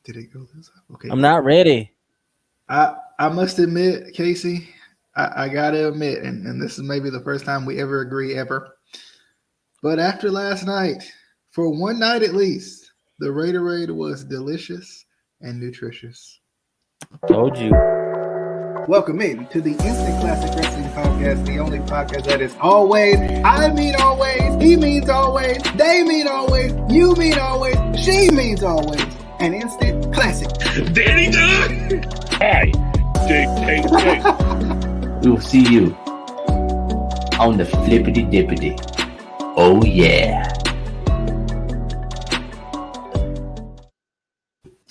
Did it go this up? Okay, I'm good. not ready. I must admit, Casey, I gotta admit, and this is maybe the first time we ever agree ever. But after last night, for one night at least, the Raiderade was delicious and nutritious. Told you. Welcome in to the Instant Classic Wrestling Podcast, the only podcast that is always, I mean always, he means always, they mean always, you mean always, she means always, an instant classic. Danny Dunn! Hi, JKJ. We will see you on the flippity dippity. Oh yeah.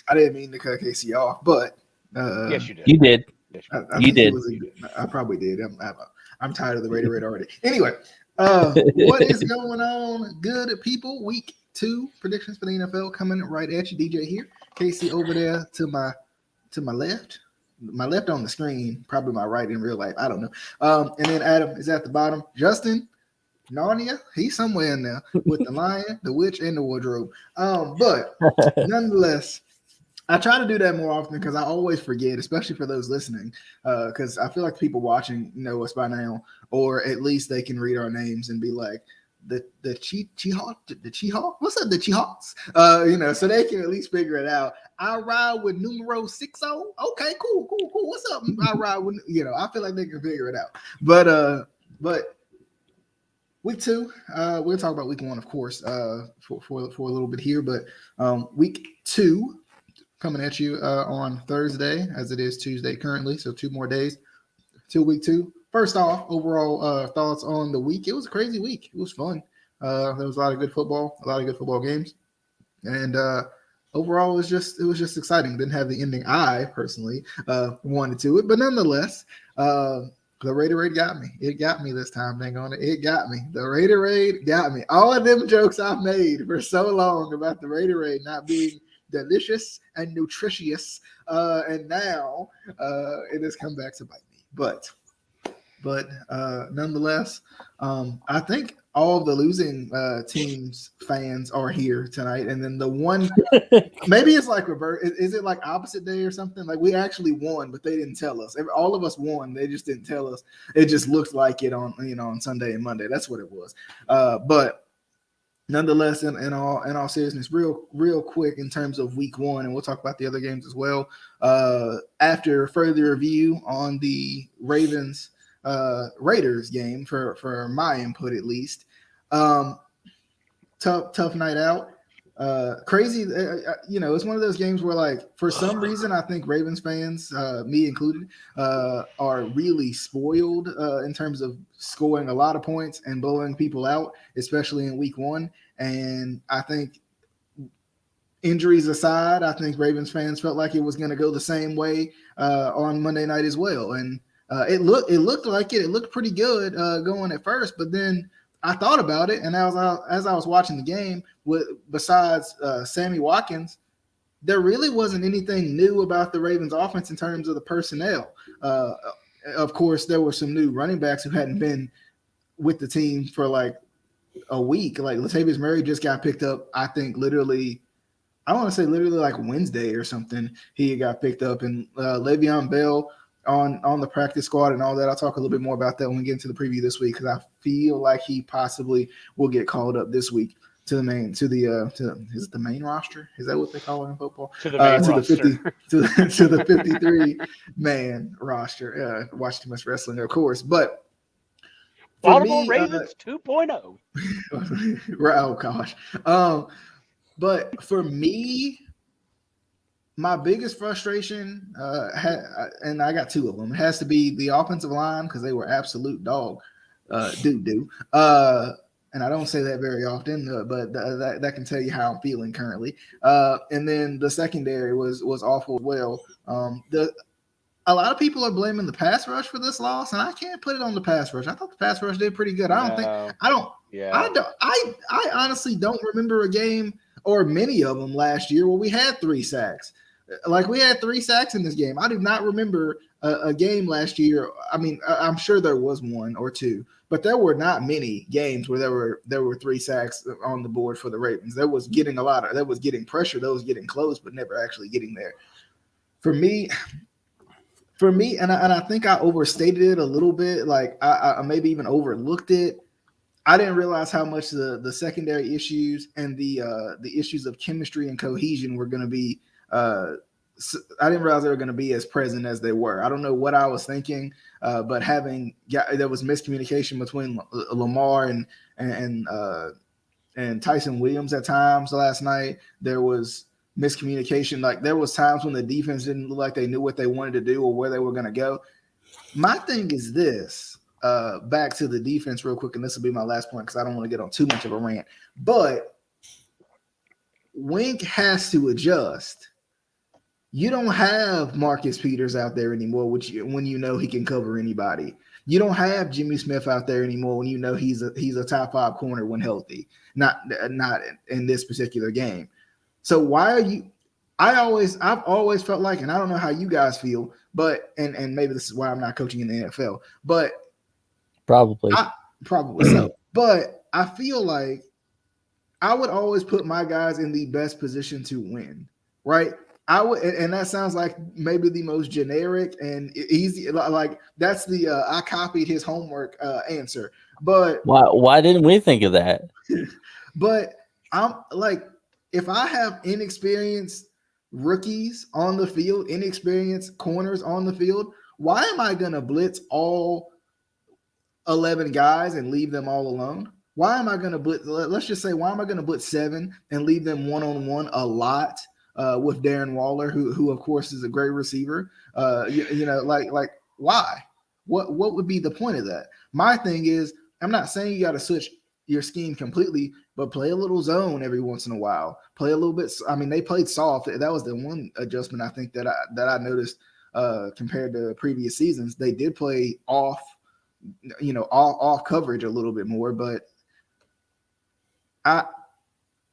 I didn't mean to cut Casey off, but Yes, you did. You did. Yes, I You think did. I probably did. I'm tired of the Raiderade already. Anyway, what is going on, good people? Week 2 predictions for the NFL coming right at you. DJ here, Casey over there to my left. My left on the screen, probably my right in real life. I don't know. And then Adam is at the bottom. Justin, Narnia, he's somewhere in there with the lion, the witch, and the wardrobe. But nonetheless, I try to do that more often because I always forget, especially for those listening, because I feel like people watching know us by now, or at least they can read our names and be like, the Seahawks? What's up, the Seahawks? So they can at least figure it out. I ride with numero 60. Okay, cool. What's up? I ride with, I feel like they can figure it out. But week 2, we'll talk about week 1, of course, for a little bit here, but week 2 coming at you on Thursday, as it is Tuesday currently, so 2 more days till week 2. First off, overall thoughts on the week. It was a crazy week. It was fun. There was a lot of good football games, and overall, it was just exciting. Didn't have the ending I personally wanted to it, but nonetheless, the Raiderade got me. It got me this time. Dang on it. It got me. The Raiderade got me. All of them jokes I've made for so long about the Raiderade not being delicious and nutritious, and now it has come back to bite me. But nonetheless, I think all of the losing teams fans are here tonight, and then the one maybe it's like reverse. Is it like opposite day or something? Like we actually won, but they didn't tell us. All of us won. They just didn't tell us. It just looked like it on Sunday and Monday. That's what it was. But nonetheless, in all seriousness, real quick in terms of week 1, and we'll talk about the other games as well. After further review on the Ravens Raiders game for my input at least, tough night out. Crazy, it's one of those games where, like, for some reason, I think Ravens fans, me included, are really spoiled in terms of scoring a lot of points and blowing people out, especially in week 1. And I think, injuries aside, I think Ravens fans felt like it was going to go the same way on Monday night as well. And it looked like it. It looked pretty good going at first, but then I thought about it, and as I was watching the game, besides Sammy Watkins, there really wasn't anything new about the Ravens offense in terms of the personnel. Of course, there were some new running backs who hadn't been with the team for like a week. Like Latavius Murray just got picked up, I think literally like Wednesday or something. He got picked up, and Le'Veon Bell on the practice squad and all that. I'll talk a little bit more about that when we get into the preview this week, because I feel like he possibly will get called up this week to the main is it the main roster? Is that what they call it in football? To the main roster. To the 53 man roster. Watch too much wrestling, of course, but Baltimore Ravens 2.0. Oh gosh. But for me, my biggest frustration, and I got 2 of them, it has to be the offensive line, because they were absolute dog doo-doo. And I don't say that very often, but that can tell you how I'm feeling currently. And then the secondary was awful as well. A lot of people are blaming the pass rush for this loss, and I can't put it on the pass rush. I thought the pass rush did pretty good. I honestly don't remember a game or many of them last year where we had 3 sacks. Like we had 3 sacks in this game. I do not remember a game last year. I mean, I'm sure there was 1 or 2, but there were not many games where there were 3 sacks on the board for the Ravens. There was getting pressure, there was getting close, but never actually getting there. For me, and I think I overstated it a little bit. Like I maybe even overlooked it. I didn't realize how much the secondary issues and the issues of chemistry and cohesion were going to be. I didn't realize they were going to be as present as they were. I don't know what I was thinking, but there was miscommunication between Lamar and Tyson Williams at times last night. There was miscommunication. Like there was times when the defense didn't look like they knew what they wanted to do or where they were going to go. My thing is this. Back to the defense real quick, and this will be my last point because I don't want to get on too much of a rant. But Wink has to adjust. You don't have Marcus Peters out there anymore, when you know he can cover anybody. You don't have Jimmy Smith out there anymore when you know he's a top 5 corner when healthy. Not in this particular game. So why are you? I've always felt like, and I don't know how you guys feel, but and maybe this is why I'm not coaching in the NFL, but probably so. But I feel like I would always put my guys in the best position to win, right? I would, and that sounds like maybe the most generic and easy. Like that's the I copied his homework answer. But why didn't we think of that? But I'm like, if I have inexperienced rookies on the field, inexperienced corners on the field, why am I going to blitz all 11 guys and leave them all alone? Why am I going to blitz? Let's just say, why am I going to blitz 7 and leave them one-on-one a lot with Darren Waller, who of course is a great receiver? Like why? What would be the point of that? My thing is, I'm not saying you got to switch your scheme completely, but play a little zone every once in a while. Play a little bit. I mean, they played soft. That was the one adjustment I think that I noticed compared to previous seasons. They did play off coverage a little bit more, but I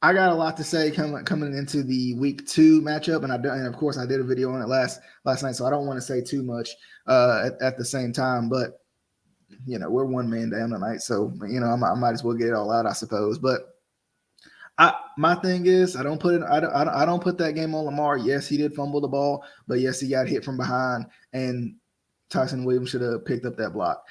got a lot to say coming into the week 2 matchup, and of course I did a video on it last night, so I don't want to say too much at the same time. But we're one man down tonight, so I might as well get it all out, I suppose. But my thing is, I don't put that game on Lamar. Yes, he did fumble the ball, but yes, he got hit from behind, and Tyson Williams should have picked up that block.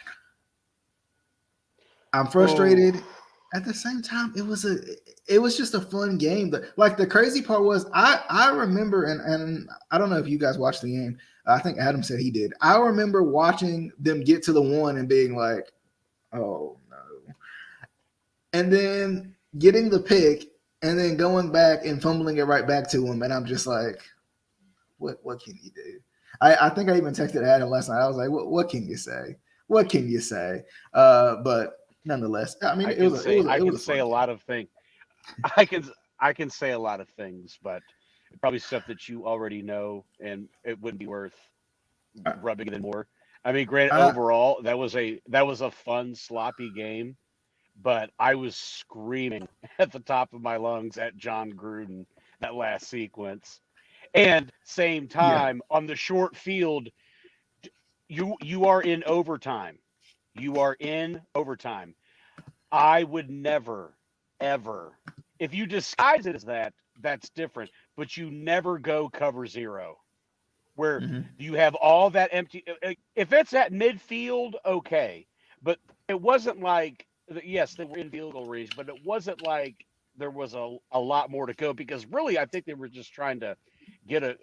I'm frustrated. Oh. At the same time, it was just a fun game. Like the crazy part was, I remember, and I don't know if you guys watched the game. I think Adam said he did. I remember watching them get to the 1 and being like, "Oh no," and then getting the pick, and then going back and fumbling it right back to him, and I'm just like, "What can you do?" I think I even texted Adam last night. I was like, "What can you say? What can you say?" But nonetheless, I mean, I can say a lot of things. I can say a lot of things, but probably stuff that you already know, and it wouldn't be worth rubbing it in more. I mean, granted, overall, that was a fun, sloppy game, but I was screaming at the top of my lungs at John Gruden that last sequence, and same time on the short field, you are in overtime. You are in overtime. I would never, ever, if you disguise it as that, that's different. But you never go cover 0, where you have all that empty. If it's at midfield, okay. But it wasn't like, yes, they were in field goal range, but it wasn't like there was a lot more to go, because really I think they were just trying to get a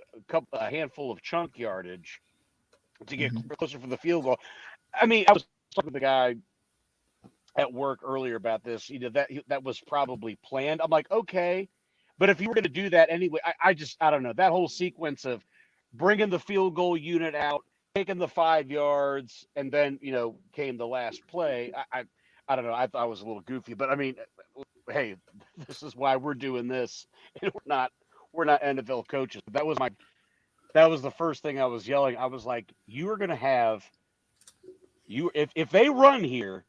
handful of chunk yardage to get closer for the field goal. I mean, I was talking to the guy at work earlier about this. That was probably planned. I'm like, okay, but if you were going to do that anyway, I don't know, that whole sequence of bringing the field goal unit out, taking the 5 yards, and then came the last play. I don't know. I thought it was a little goofy, but I mean, hey, this is why we're doing this, and we're not NFL coaches. That was the first thing I was yelling. I was like, you are going to have if they run here,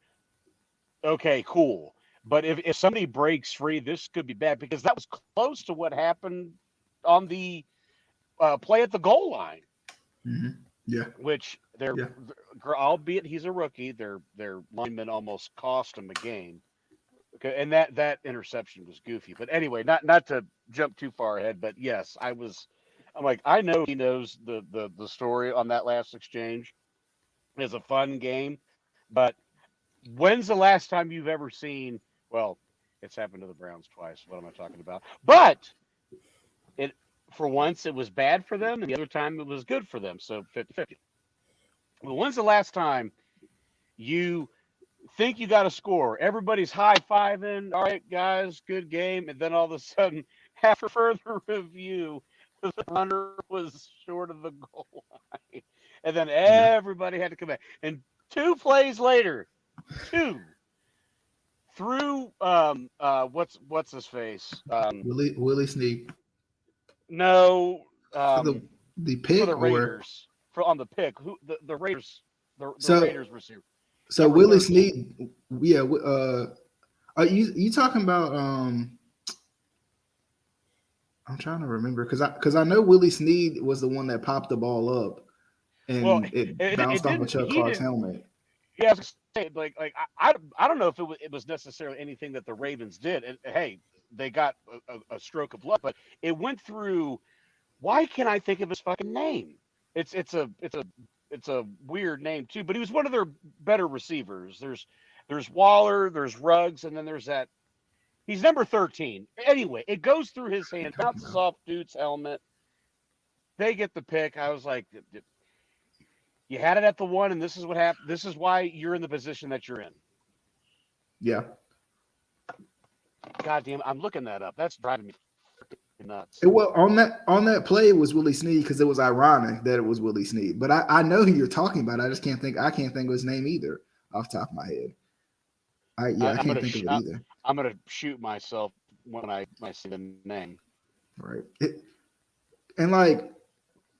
okay, cool. But if somebody breaks free, this could be bad, because that was close to what happened on the play at the goal line, Yeah. which albeit he's a rookie, their lineman almost cost him a game. Okay, and that interception was goofy. But anyway, not to jump too far ahead, but yes, I'm like, I know he knows the story on that last exchange. It's a fun game, but when's the last time you've ever seen? Well, it's happened to the Browns twice. What am I talking about? But it for once it was bad for them, and the other time it was good for them. So 50-50. Well, when's the last time you think you got a score? Everybody's high-fiving. All right, guys, good game. And then all of a sudden, after further review, the runner was short of the goal line. And then everybody had to come back. And 2 plays later, through what's his face? Willie Snead. No, the pick for the or Raiders on the pick. Who the Raiders? The So- Raiders receiver. so Number Willie 13. Snead. Yeah. Are you talking about? I'm trying to remember because I know Willie Snead was the one that popped the ball up and Well, it it bounced off of didn't- Chuck he Clark's didn't- helmet. Yeah, I was gonna say, like I don't know if it was necessarily anything that the Ravens did. And hey, they got a stroke of luck, but it went through. Why can't I think of his fucking name? It's a weird name too. But he was one of their better receivers. There's Waller, there's Ruggs, and then there's that. He's number 13. Anyway, it goes through his hand, bounces off dude's helmet. They get the pick. I was like, you had it at the 1, and this is what happened. This is why you're in the position that you're in. Yeah. God damn, I'm looking that up. That's driving me freaking nuts. Well, on that play it was Willie Snead because it was ironic that it was Willie Snead. But I know who you're talking about. I just can't think. I can't think of his name either off the top of my head. I can't think of it either. I'm gonna shoot myself when I see the name. Right. And like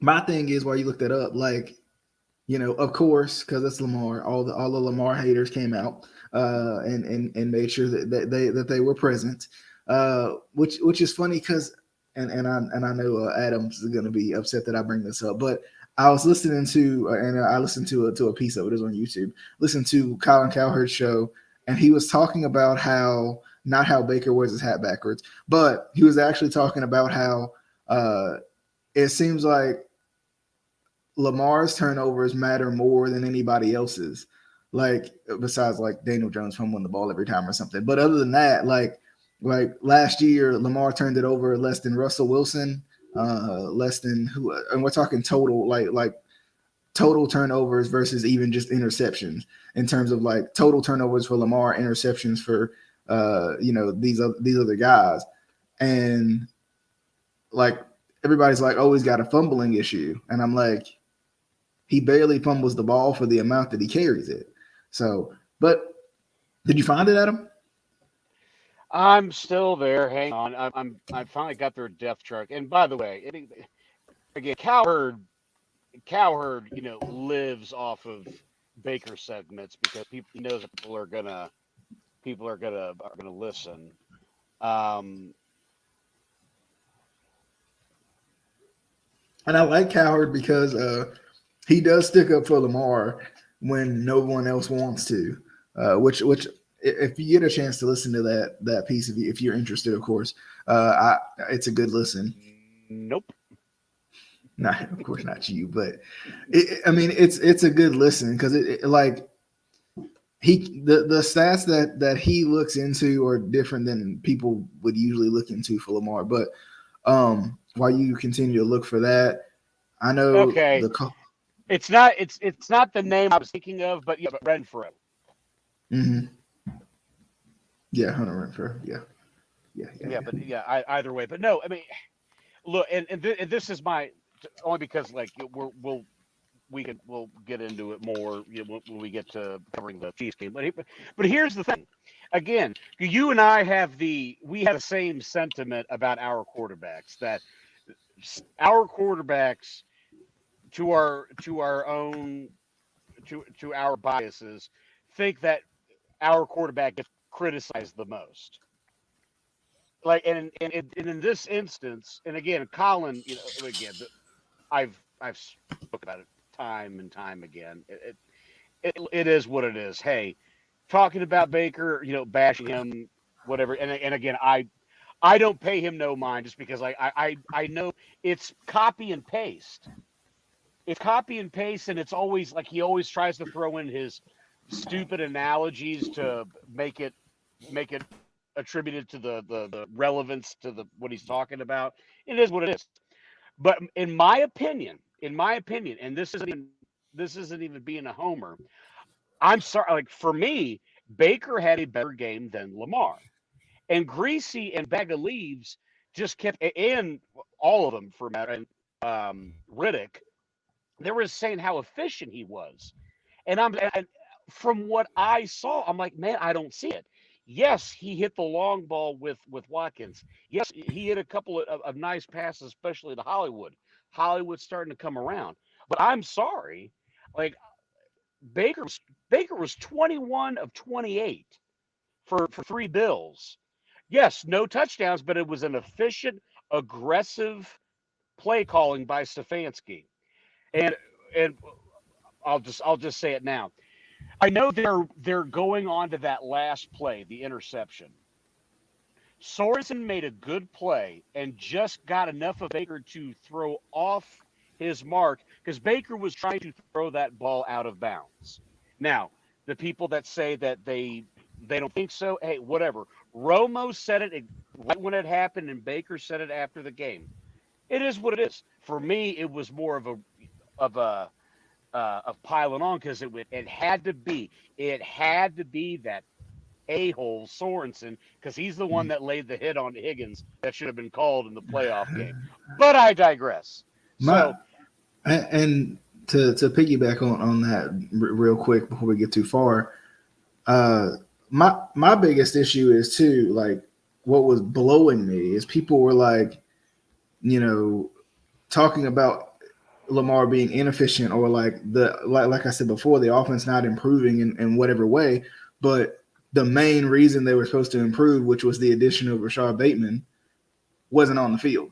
my thing is, while you look that up, like, you know, of course, because it's Lamar, all the Lamar haters came out and made sure that they were present, which is funny because and I know Adam's going to be upset that I bring this up, but I was listening to and I listened to a piece of it. It was on YouTube. Listened to Colin Cowherd's show, and he was talking about how not how Baker wears his hat backwards, but he was actually talking about how it seems like Lamar's turnovers matter more than anybody else's, like besides like Daniel Jones fumbling the ball every time or something. But other than that, like last year, Lamar turned it over less than Russell Wilson, less than who, and we're talking total like total turnovers versus even just interceptions in terms of like total turnovers for Lamar, interceptions for these other guys, and like everybody's like, oh, he's got a fumbling issue, and I'm like, he barely fumbles the ball for the amount that he carries it. So, but did you find it, Adam? I'm still there. Hang on. I finally got their depth chart. And by the way, again, Cowherd, lives off of Baker segments because he knows that people are gonna listen. And I like Cowherd because he does stick up for Lamar when no one else wants to. Which if you get a chance to listen to that piece, if you're interested, of course, it's a good listen. Nope. Not, of course, not you, but it's a good listen because the stats that he looks into are different than people would usually look into for Lamar. But while you continue to look for that, I know okay. It's not the name I was thinking of, but Renfro. Mm-hmm. Yeah, Hunter Renfro. Yeah. Either way, but no, I mean, look, and this is my only because like we'll get into it more when we get to covering the Chiefs game. But here's the thing. Again, you and I have the same sentiment about our quarterbacks, that our quarterbacks to our biases think that our quarterback gets criticized the most. Like and in this instance, and again, Colin, I've spoken about it time and time again. It is what it is. Hey, talking about Baker, bashing him, whatever. And again, I don't pay him no mind just because I know it's copy and paste. It's copy and paste, and it's always like he always tries to throw in his stupid analogies to make it attributed to the relevance to the what he's talking about. It is what it is. But in my opinion, and this isn't even being a homer. I'm sorry, like for me, Baker had a better game than Lamar. And Greasy and Bag of Leaves just kept, and all of them for matter, and Riddick, they were saying how efficient he was. And from what I saw, I'm like, man, I don't see it. Yes, he hit the long ball with Watkins. Yes, he hit a couple of nice passes, especially to Hollywood. Hollywood's starting to come around. But I'm sorry, like Baker was 21 of 28 for three bills. Yes, no touchdowns, but it was an efficient, aggressive play calling by Stefanski. And I'll just say it now. I know they're going on to that last play, the interception. Sorensen made a good play and just got enough of Baker to throw off his mark because Baker was trying to throw that ball out of bounds. Now, the people that say that they don't think so, hey, whatever. Romo said it right when it happened, and Baker said it after the game. It is what it is. For me, it was more of piling on because it had to be that a-hole Sorensen because he's the one that laid the hit on Higgins that should have been called in the playoff game. But I digress. My and to piggyback on that real quick before we get too far, my biggest issue is too, like, what was blowing me is people were like, talking about Lamar being inefficient or like I said before, the offense not improving in whatever way, but the main reason they were supposed to improve, which was the addition of Rashad Bateman, wasn't on the field.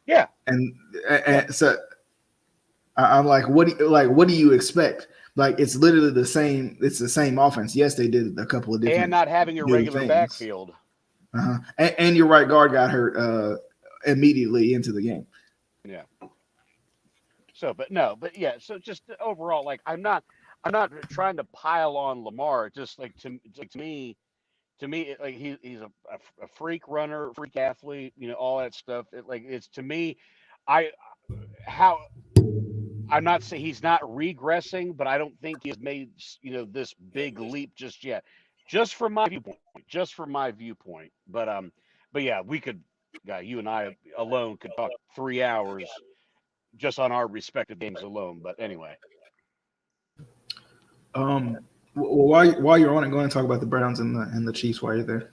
Yeah. And so I'm like, what do you expect? Like, it's literally the same. It's the same offense. Yes, they did a couple of different And not having a regular things. backfield. And your right guard got hurt immediately into the game. Yeah. So, but yeah. So just overall, like I'm not trying to pile on Lamar. Just like to me, like he's a freak runner, freak athlete, all that stuff. It's to me, I how I'm not saying he's not regressing, but I don't think he's made this big leap just yet. Just from my viewpoint. But yeah, you and I alone could talk 3 hours just on our respective games alone. But anyway. Well, while you're on it, go ahead and talk about the Browns and the Chiefs while you're there.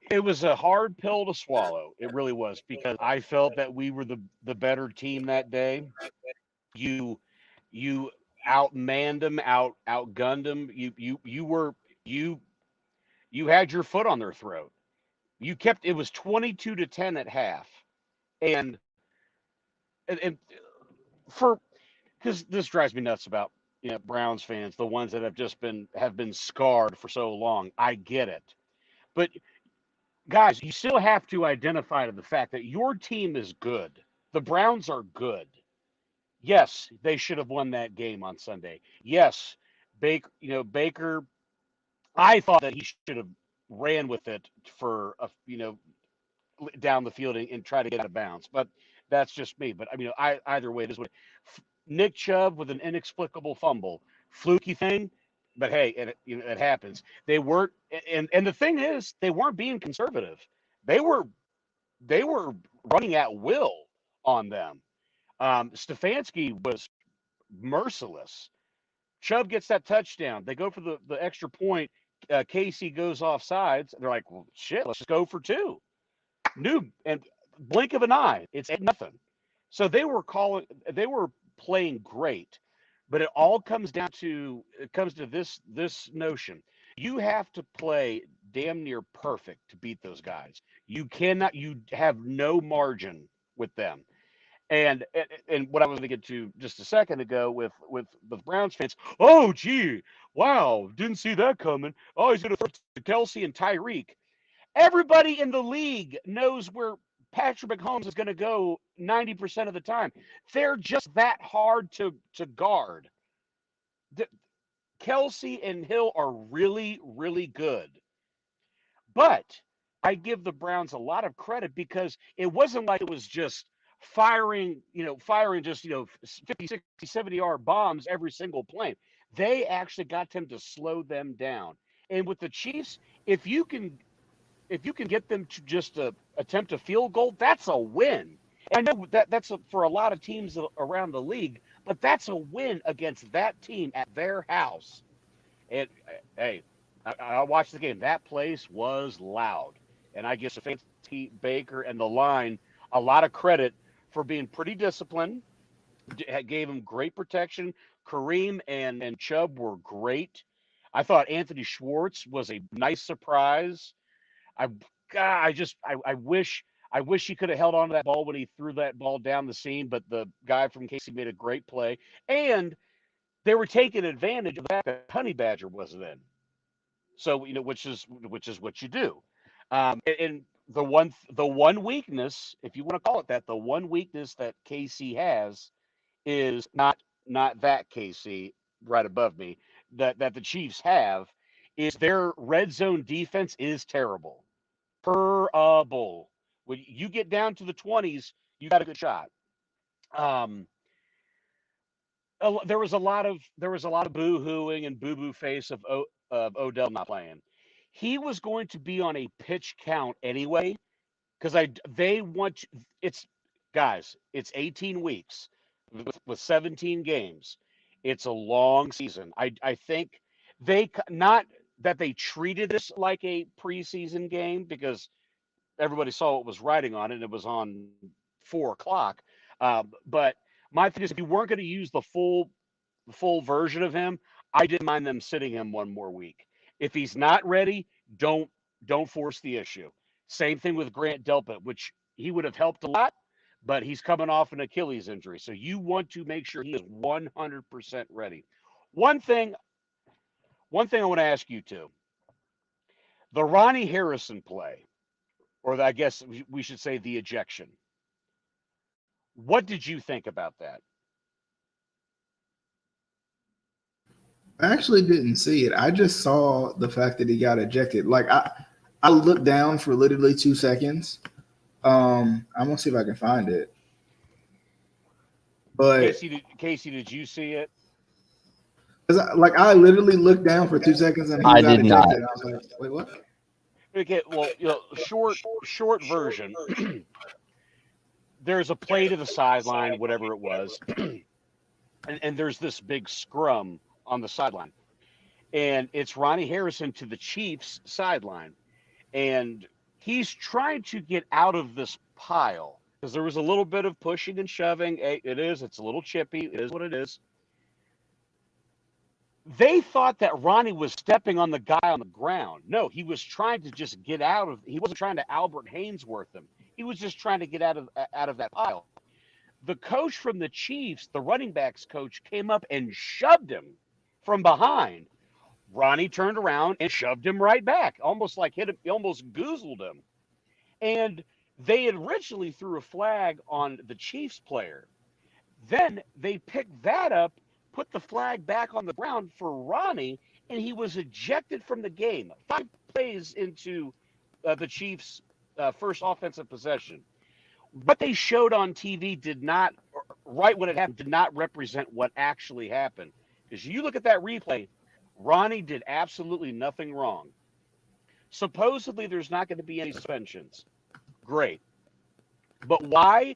It was a hard pill to swallow. It really was because I felt that we were the better team that day. You outmanned them, outgunned them. You had your foot on their throat. It was 22-10 at half, and for because this drives me nuts about Browns fans, the ones that have been scarred for so long. I get it, but guys, you still have to identify to the fact that your team is good. The Browns are good. Yes, they should have won that game on Sunday. Yes, Baker. I thought that he should have ran with it for down the field and try to get out of bounds. But that's just me. But either way, this would Nick Chubb with an inexplicable fumble, fluky thing. But hey, it happens. They weren't, and the thing is, they weren't being conservative. They were running at will on them. Stefanski was merciless. Chubb gets that touchdown. They go for the extra point. Casey goes off sides. They're like, well, shit, let's just go for two. And blink of an eye, it's 8-0. So they were playing great, but it all comes to this notion. You have to play damn near perfect to beat those guys. You have no margin with them. And what I was going to get to just a second ago with Browns fans. Oh, gee, wow, didn't see that coming. Oh, he's going to throw to Kelsey and Tyreek. Everybody in the league knows where Patrick Mahomes is going to go 90% of the time. They're just that hard to guard. Kelsey and Hill are really, really good. But I give the Browns a lot of credit because it wasn't like it was just firing just, 50, 60, 70-yard bombs every single play. They actually got them to slow them down. And with the Chiefs, if you can get them to just attempt a field goal, that's a win. And I know for a lot of teams around the league, but that's a win against that team at their house. And hey, I watched the game. That place was loud, and I give Stefanski, Baker, and the line a lot of credit for being pretty disciplined. Gave them great protection. Kareem and Chubb were great. I thought Anthony Schwartz was a nice surprise. I wish he could have held on to that ball when he threw that ball down the seam, but the guy from KC made a great play, and they were taking advantage of the fact that Honey Badger wasn't in. So which is what you do. And the one weakness, if you want to call it that, the one weakness that KC has is not that KC right above me that the Chiefs have is their red zone defense is terrible. Terrible. When you get down to the 20s, you got a good shot. There was a lot of boo-hooing and boo-boo face of Odell not playing. He was going to be on a pitch count anyway because it's guys, it's 18 weeks with 17 games. It's a long season. I think not that they treated this like a preseason game because everybody saw what was writing on it. And it was on 4:00. But my thing is, if you weren't going to use the full version of him, I didn't mind them sitting him one more week. If he's not ready, don't force the issue. Same thing with Grant Delpit, which he would have helped a lot, but he's coming off an Achilles injury. So you want to make sure he is 100% ready. One thing I want to ask you too. The Ronnie Harrison play, or I guess we should say the ejection. What did you think about that? I actually didn't see it. I just saw the fact that he got ejected. Like I looked down for literally 2 seconds. I'm gonna see if I can find it. But Casey, did you see it? I literally looked down for 2 seconds and he I got did ejected. not. And I was like, wait, what? Okay, well, short version. There's a play to the sideline, whatever it was, and there's this big scrum on the sideline, and it's Ronnie Harrison to the Chiefs sideline, and he's trying to get out of this pile because there was a little bit of pushing and shoving. It's a little chippy. It is what it is. They thought that Ronnie was stepping on the guy on the ground. No, he was trying to just get out of. He wasn't trying to Albert Hainsworth him. He was just trying to get out of that pile. The coach from the Chiefs, the running backs coach, came up and shoved him from behind. Ronnie turned around and shoved him right back, almost like hit him, almost goozled him. And they originally threw a flag on the Chiefs player. Then they picked that up, put the flag back on the ground for Ronnie, and he was ejected from the game. 5 plays into the Chiefs' first offensive possession. What they showed on TV right when it happened, did not represent what actually happened. Because you look at that replay, Ronnie did absolutely nothing wrong. Supposedly, there's not going to be any suspensions. Great. But why,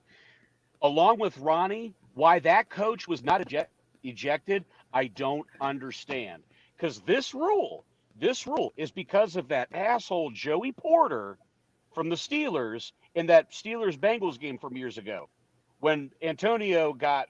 along with Ronnie, why that coach was not ejected, I don't understand. Because this rule is because of that asshole Joey Porter from the Steelers in that Steelers-Bengals game from years ago when Antonio got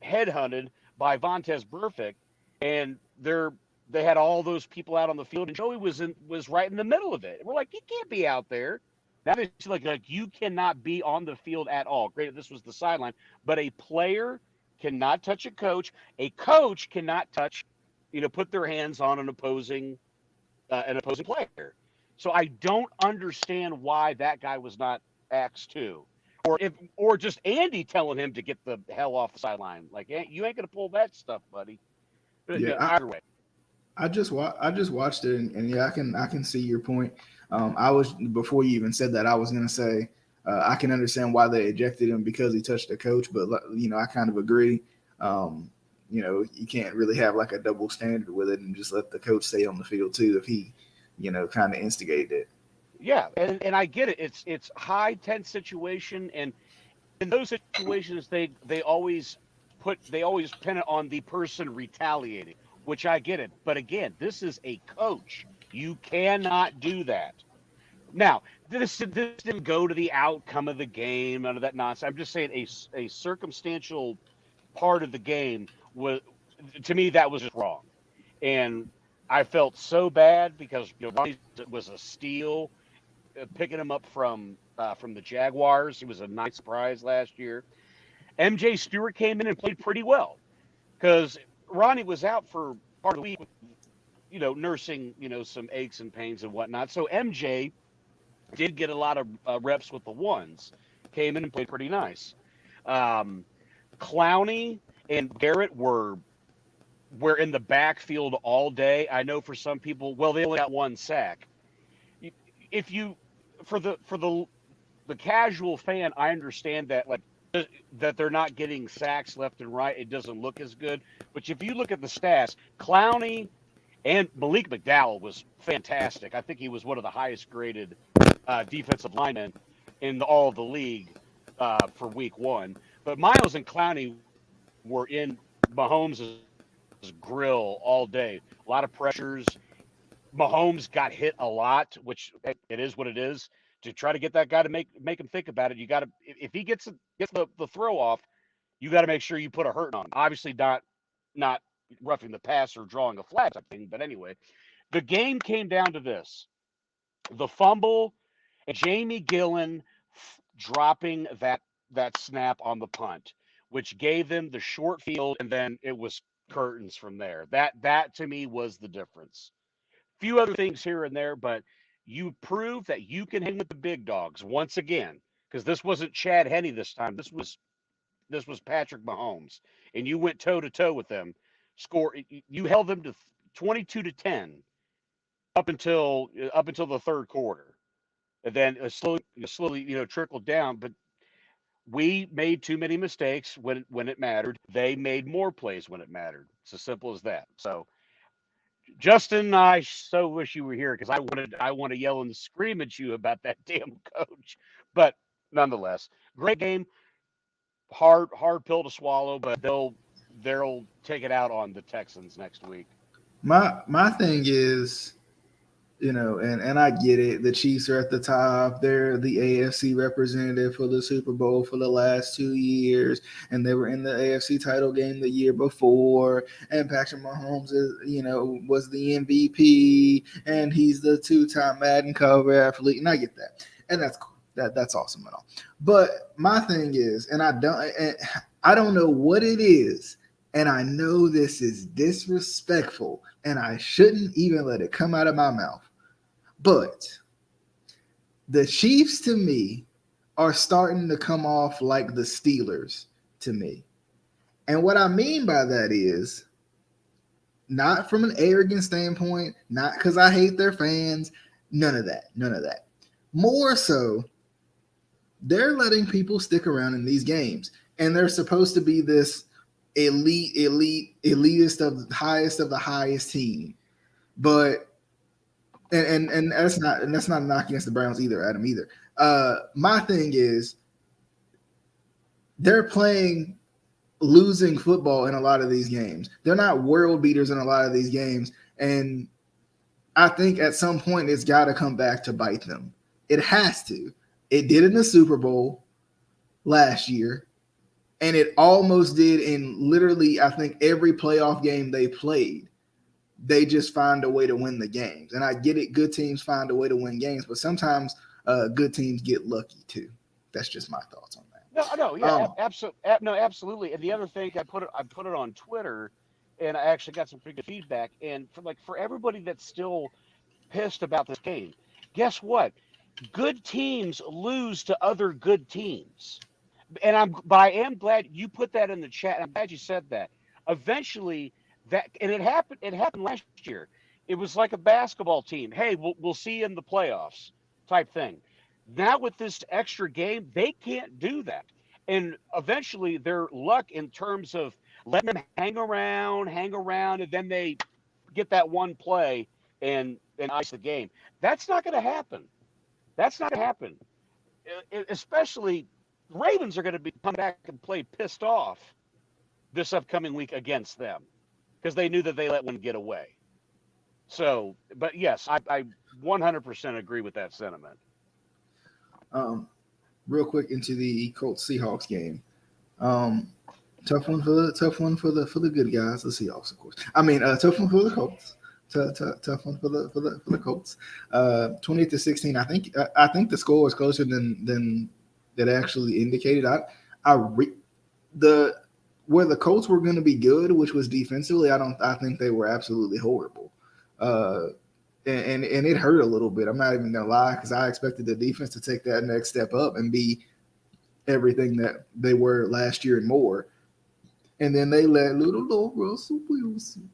headhunted by Vontaze Burfict, and they had all those people out on the field, and Joey was right in the middle of it. And we're like, he can't be out there. That is like you cannot be on the field at all. Granted, this was the sideline, but a player cannot touch a coach. A coach cannot touch, put their hands on an opposing player. So I don't understand why that guy was not axed too, or just Andy telling him to get the hell off the sideline. Like, you ain't gonna pull that stuff, buddy. But Yeah, either way, I just watched it, and yeah, I can see your point. I was before you even said that, I was gonna say I can understand why they ejected him because he touched the coach, but I kind of agree. You can't really have like a double standard with it and just let the coach stay on the field too if he, kind of instigated it. yeah, and I get it. It's high tense situation, and in those situations, they always pin it on the person retaliating, which I get it. But again, this is a coach. You cannot do that. Now, this didn't go to the outcome of the game, none of that nonsense. I'm just saying a circumstantial part of the game was, to me, that was just wrong. And I felt so bad because Ronnie was a steal, picking him up from the Jaguars. He was a nice surprise last year. MJ Stewart came in and played pretty well because Ronnie was out for part of the week, nursing, some aches and pains and whatnot. So MJ did get a lot of reps with the ones, came in and played pretty nice. Clowney and Garrett were in the backfield all day. I know for some people, well, they only got one sack. If you, for the casual fan, I understand that that they're not getting sacks left and right. It doesn't look as good. But if you look at the stats, Clowney and Malik McDowell was fantastic. I think he was one of the highest graded defensive linemen in all of the league for week one. But Miles and Clowney were in Mahomes' grill all day. A lot of pressures. Mahomes got hit a lot, which it is what it is. To try to get that guy to make him think about it, you got to, if he gets the throw off, you got to make sure you put a hurt on him. Obviously, not roughing the pass or drawing a flag type thing, but anyway, the game came down to this: the fumble and Jamie Gillen dropping that snap on the punt, which gave them the short field, and then it was curtains from there. That to me was the difference. Few other things here and there, but you proved that you can hang with the big dogs once again, because this wasn't Chad Henne this time. This was Patrick Mahomes, and you went toe to toe with them. You held them to 22-10 up until the third quarter, and then slowly trickled down. But we made too many mistakes when it mattered. They made more plays when it mattered. It's as simple as that. So, Justin, I so wish you were here because I want to yell and scream at you about that damn coach. But nonetheless, great game. Hard pill to swallow, but they'll take it out on the Texans next week. My thing is, and I get it. The Chiefs are at the top. They're the AFC representative for the Super Bowl for the last 2 years, and they were in the AFC title game the year before. And Patrick Mahomes was the MVP, and he's the 2-time Madden cover athlete, and I get that, and that's cool. That's awesome and all. But my thing is, and I don't know what it is, and I know this is disrespectful, and I shouldn't even let it come out of my mouth. But the Chiefs, to me, are starting to come off like the Steelers to me. And what I mean by that is not from an arrogant standpoint, not because I hate their fans, none of that. More so, they're letting people stick around in these games. And they're supposed to be this elitist of the highest team. But and that's not a knock against the Browns either, Adam, either. My thing is they're playing losing football in a lot of these games. They're not world beaters in a lot of these games. And I think at some point it's got to come back to bite them. It has to. It did in the Super Bowl last year. And it almost did in literally, I think, every playoff game they played. They just find a way to win the games. And I get it. Good teams find a way to win games. But sometimes good teams get lucky too. That's just my thoughts on that. No, yeah, Um, absolutely. And the other thing, I put it on Twitter, and I actually got some pretty good feedback. And for everybody that's still pissed about this game, guess what? Good teams lose to other good teams. But I am glad you put that in the chat. And I'm glad you said that. Eventually, and it happened last year. It was like a basketball team. Hey, we'll see you in the playoffs type thing. Now with this extra game, they can't do that. And eventually, their luck in terms of letting them hang around, and then they get that one play and ice the game. That's not going to happen. That's not going to happen. Especially Ravens are going to be come back and play pissed off this upcoming week against them because they knew that they let one get away. So, but yes, I 100% agree with that sentiment. Real quick into the Colts Seahawks game. Tough one for the good guys, the Seahawks, of course. I mean, tough one for the Colts. Tough one for the Colts. 28-16. I think the score was closer than that actually indicated. Where the Colts were going to be good, which was defensively, I think they were absolutely horrible. And it hurt a little bit. I'm not even gonna lie, because I expected the defense to take that next step up and be everything that they were last year and more. And then they let little old Russell Wilson,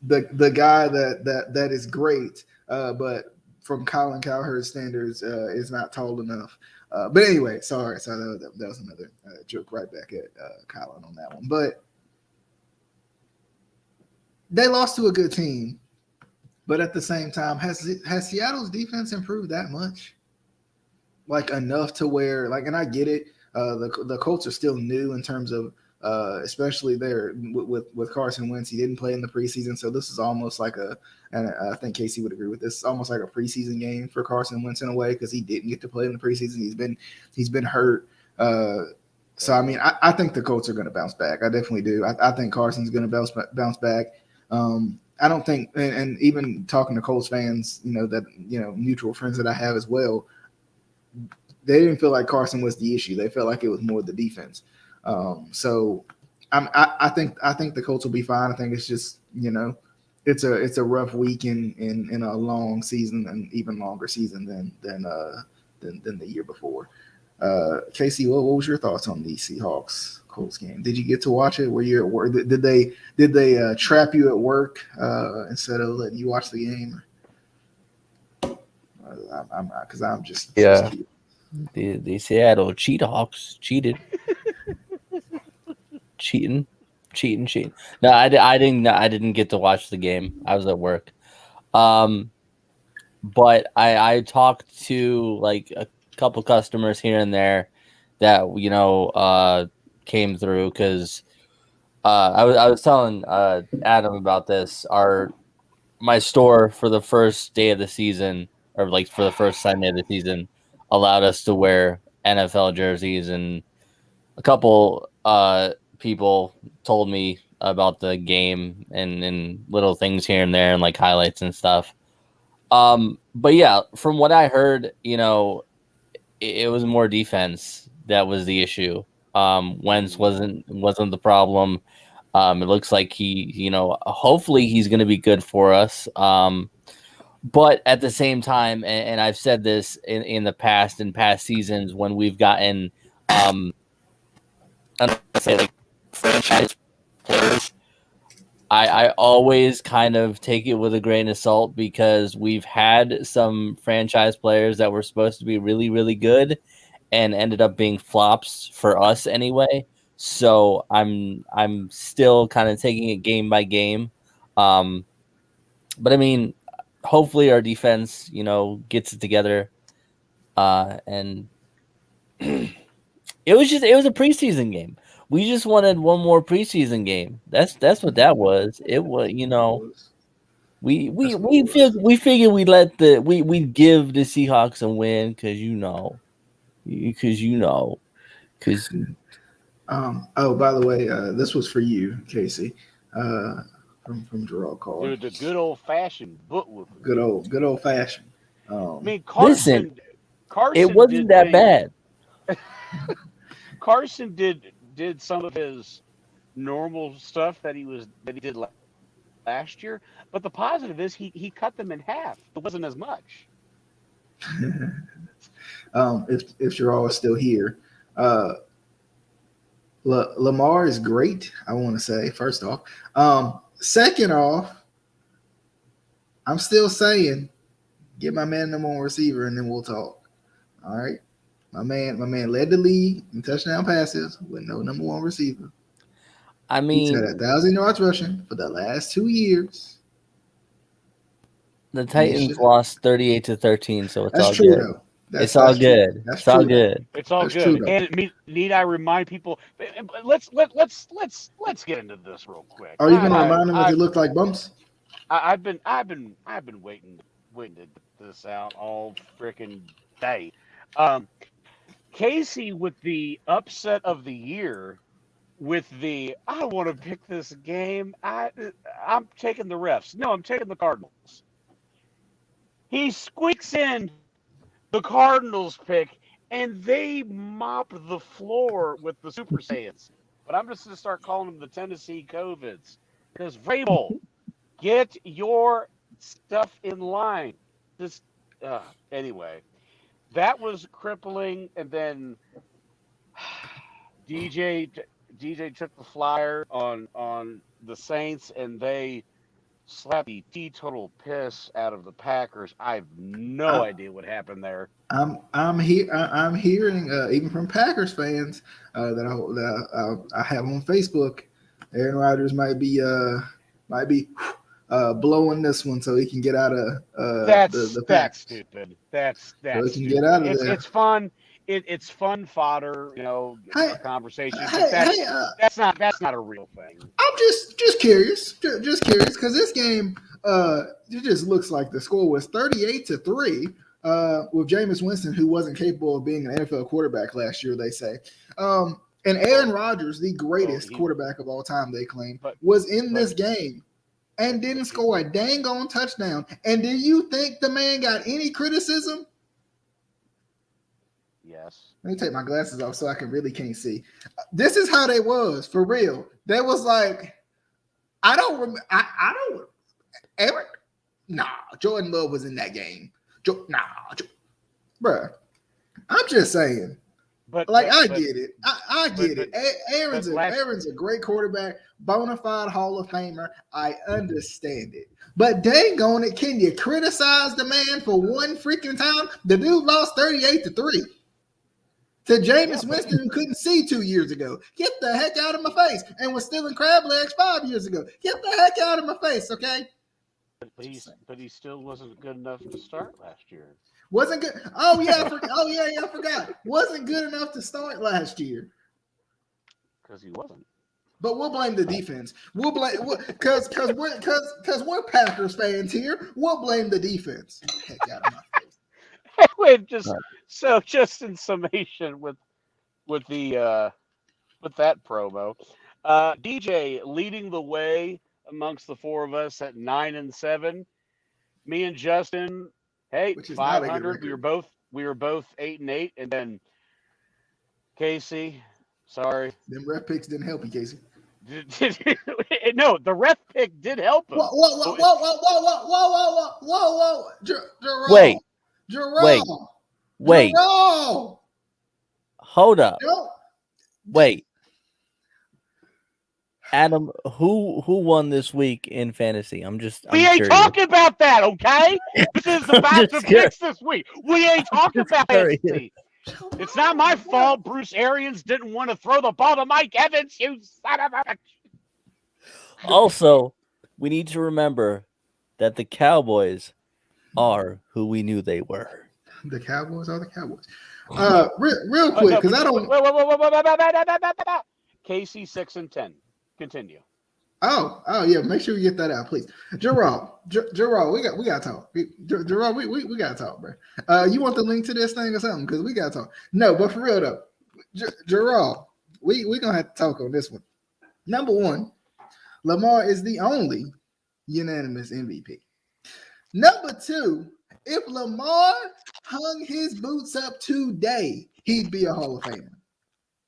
the guy that is great, but from Colin Cowherd's standards, is not tall enough. But anyway, sorry, that was another joke right back at Colin on that one. But they lost to a good team, but at the same time, has Seattle's defense improved that much? Like enough to where, like, and I get it. The Colts are still new in terms of, especially there with Carson Wentz. He didn't play in the preseason, so this is almost like and I think Casey would agree with this. It's almost like a preseason game for Carson Wentz in a way, because he didn't get to play in the preseason. He's been hurt. So I mean, I think the Colts are going to bounce back. I definitely do. I think Carson's going to bounce back. I don't think, and even talking to Colts fans, mutual friends that I have as well, they didn't feel like Carson was the issue. They felt like it was more the defense. So I think the Colts will be fine. I think it's just, it's a rough week in a long season, and even longer season than the year before. Casey, what was your thoughts on the Seahawks Colts game? Did you get to watch it? Were you at work? Did they trap you at work instead of letting you watch the game? I'm just yeah. The Seattle Cheetahawks cheated. Cheating. No, I didn't get to watch the game. I was at work. But I talked to like a couple customers here and there that came through, because I was telling Adam about this. My store for the first day of the season, or like for the first Sunday of the season, allowed us to wear NFL jerseys, and a couple people told me about the game and little things here and there and like highlights and stuff. But yeah, from what I heard, it was more defense that was the issue. Wentz wasn't the problem. It looks like he, hopefully he's going to be good for us. But at the same time, and I've said this in the past, in past seasons, when we've gotten, I'm gonna say like franchise players, I always kind of take it with a grain of salt, because we've had some franchise players that were supposed to be really, really good and ended up being flops for us anyway. So I'm still kind of taking it game by game. But I mean, hopefully our defense, gets it together. And it was a preseason game. We just wanted one more preseason game. That's what that was. It was, we figured we'd give the Seahawks a win, because by the way, this was for you, Casey, from Gerald Carr. Dude, the good old fashioned book whooping. Good old fashioned. I mean, Listen, Carson it wasn't did that things- bad. Carson did some of his normal stuff that he did last year, but the positive is he cut them in half. It wasn't as much. If you're all still here, Lamar is great. I want to say first off. Second off, I'm still saying, get my man number one receiver, and then we'll talk. All right, my man led the league in touchdown passes with no number one receiver. I He's had mean, 1,000 yards rushing for the last 2 years. the Titans lost 38-13, so it's That's all true good. though. It's all that's good. True. That's It's all true. good. It's all That's good. true, though. And need I remind people? Let's get into this real quick. Are you going to remind them that they look like bumps? I've been waiting to get this out all freaking day. Casey with the upset of the year, with the I want to pick this game. I'm taking the refs. No, I'm taking the Cardinals. He squeaks in the Cardinals pick, and they mop the floor with the Super Saiyans. But I'm just going to start calling them the Tennessee COVIDs. Because, Vrabel, get your stuff in line. Just anyway, that was crippling. And then DJ took the flyer on the Saints, and they slapped the teetotal piss out of the Packers. I have no idea what happened there. I'm hearing even from Packers fans that I have on Facebook, Aaron Rodgers might be blowing this one so he can get out of that's stupid. That's so he can stupid. get out of there. It's fun. It's fun fodder, a conversation. But that's not a real thing. I'm just curious, because this game it just looks like the score was 38-3 with Jameis Winston, who wasn't capable of being an NFL quarterback last year, they say. And Aaron Rodgers, the greatest quarterback of all time, they claim, was in this game and didn't score a dang on touchdown. And do you think the man got any criticism? Yes. Let me take my glasses off so I can't see. This is how they was for real. They was like, Eric. Nah, Jordan Love was in that game. Bruh. I'm just saying. I get it. I get it. Aaron's a great quarterback, bona fide Hall of Famer. I understand it. But dang on it, can you criticize the man for one freaking time? The dude lost 38-3 to Jameis Winston, who couldn't see 2 years ago. Get the heck out of my face. And was stealing crab legs 5 years ago. Get the heck out of my face, okay? But he still wasn't good enough to start last year. Wasn't good. Oh yeah, I forgot. Wasn't good enough to start last year. Because he wasn't. But we'll blame the defense. We'll blame because we're Packers fans here. We'll blame the defense. Heck out of my face. Wait, just in summation with that promo, DJ leading the way amongst the four of us at 9-7. Me and Justin, hey, 500. We were both 8-8, and then Casey. Sorry, them ref picks didn't help you, Casey. No, the ref pick did help him. Whoa! Jerome. Wait. Jerome. Wait. Jerome. Hold up. Jerome. Wait. Adam, who won this week in fantasy? We ain't talking about that, okay? This is about the picks this week. We ain't talking about fantasy. It's not my fault Bruce Arians didn't want to throw the ball to Mike Evans, you son of a... Also, we need to remember that the Cowboys are who we knew they were. The Cowboys are the Cowboys. Real quick, because I don't... Wait. Casey 6-10. Continue. Oh yeah. Make sure you get that out, please. Jerome, we gotta talk. Jerome, we gotta talk, bro. You want the link to this thing or something? Because we gotta talk. No, but for real though, Jerome, we gonna have to talk on this one. Number one, Lamar is the only unanimous MVP. Number two, if Lamar hung his boots up today, he'd be a Hall of Famer.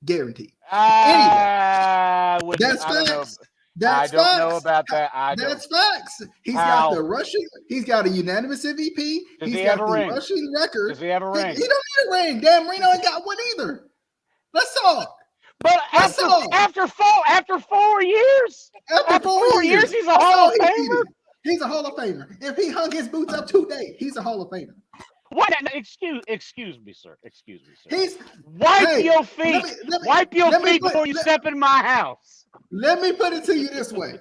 Guaranteed. Anyway, that's facts. I don't know about that. That's facts. He's got the rushing. He's got a unanimous MVP. Does He's he got have a the ring? rushing record. Does he have a ring? He don't need a ring. Dan Marino ain't got one either. Let's talk. But after 4 years, after 4 years, he's a Hall of Famer. He's a Hall of Famer. If he hung his boots up today, he's a Hall of Famer. What? Excuse me, sir. He's wipe your feet. Wipe your feet before you step in my house. Let me put it to you this way.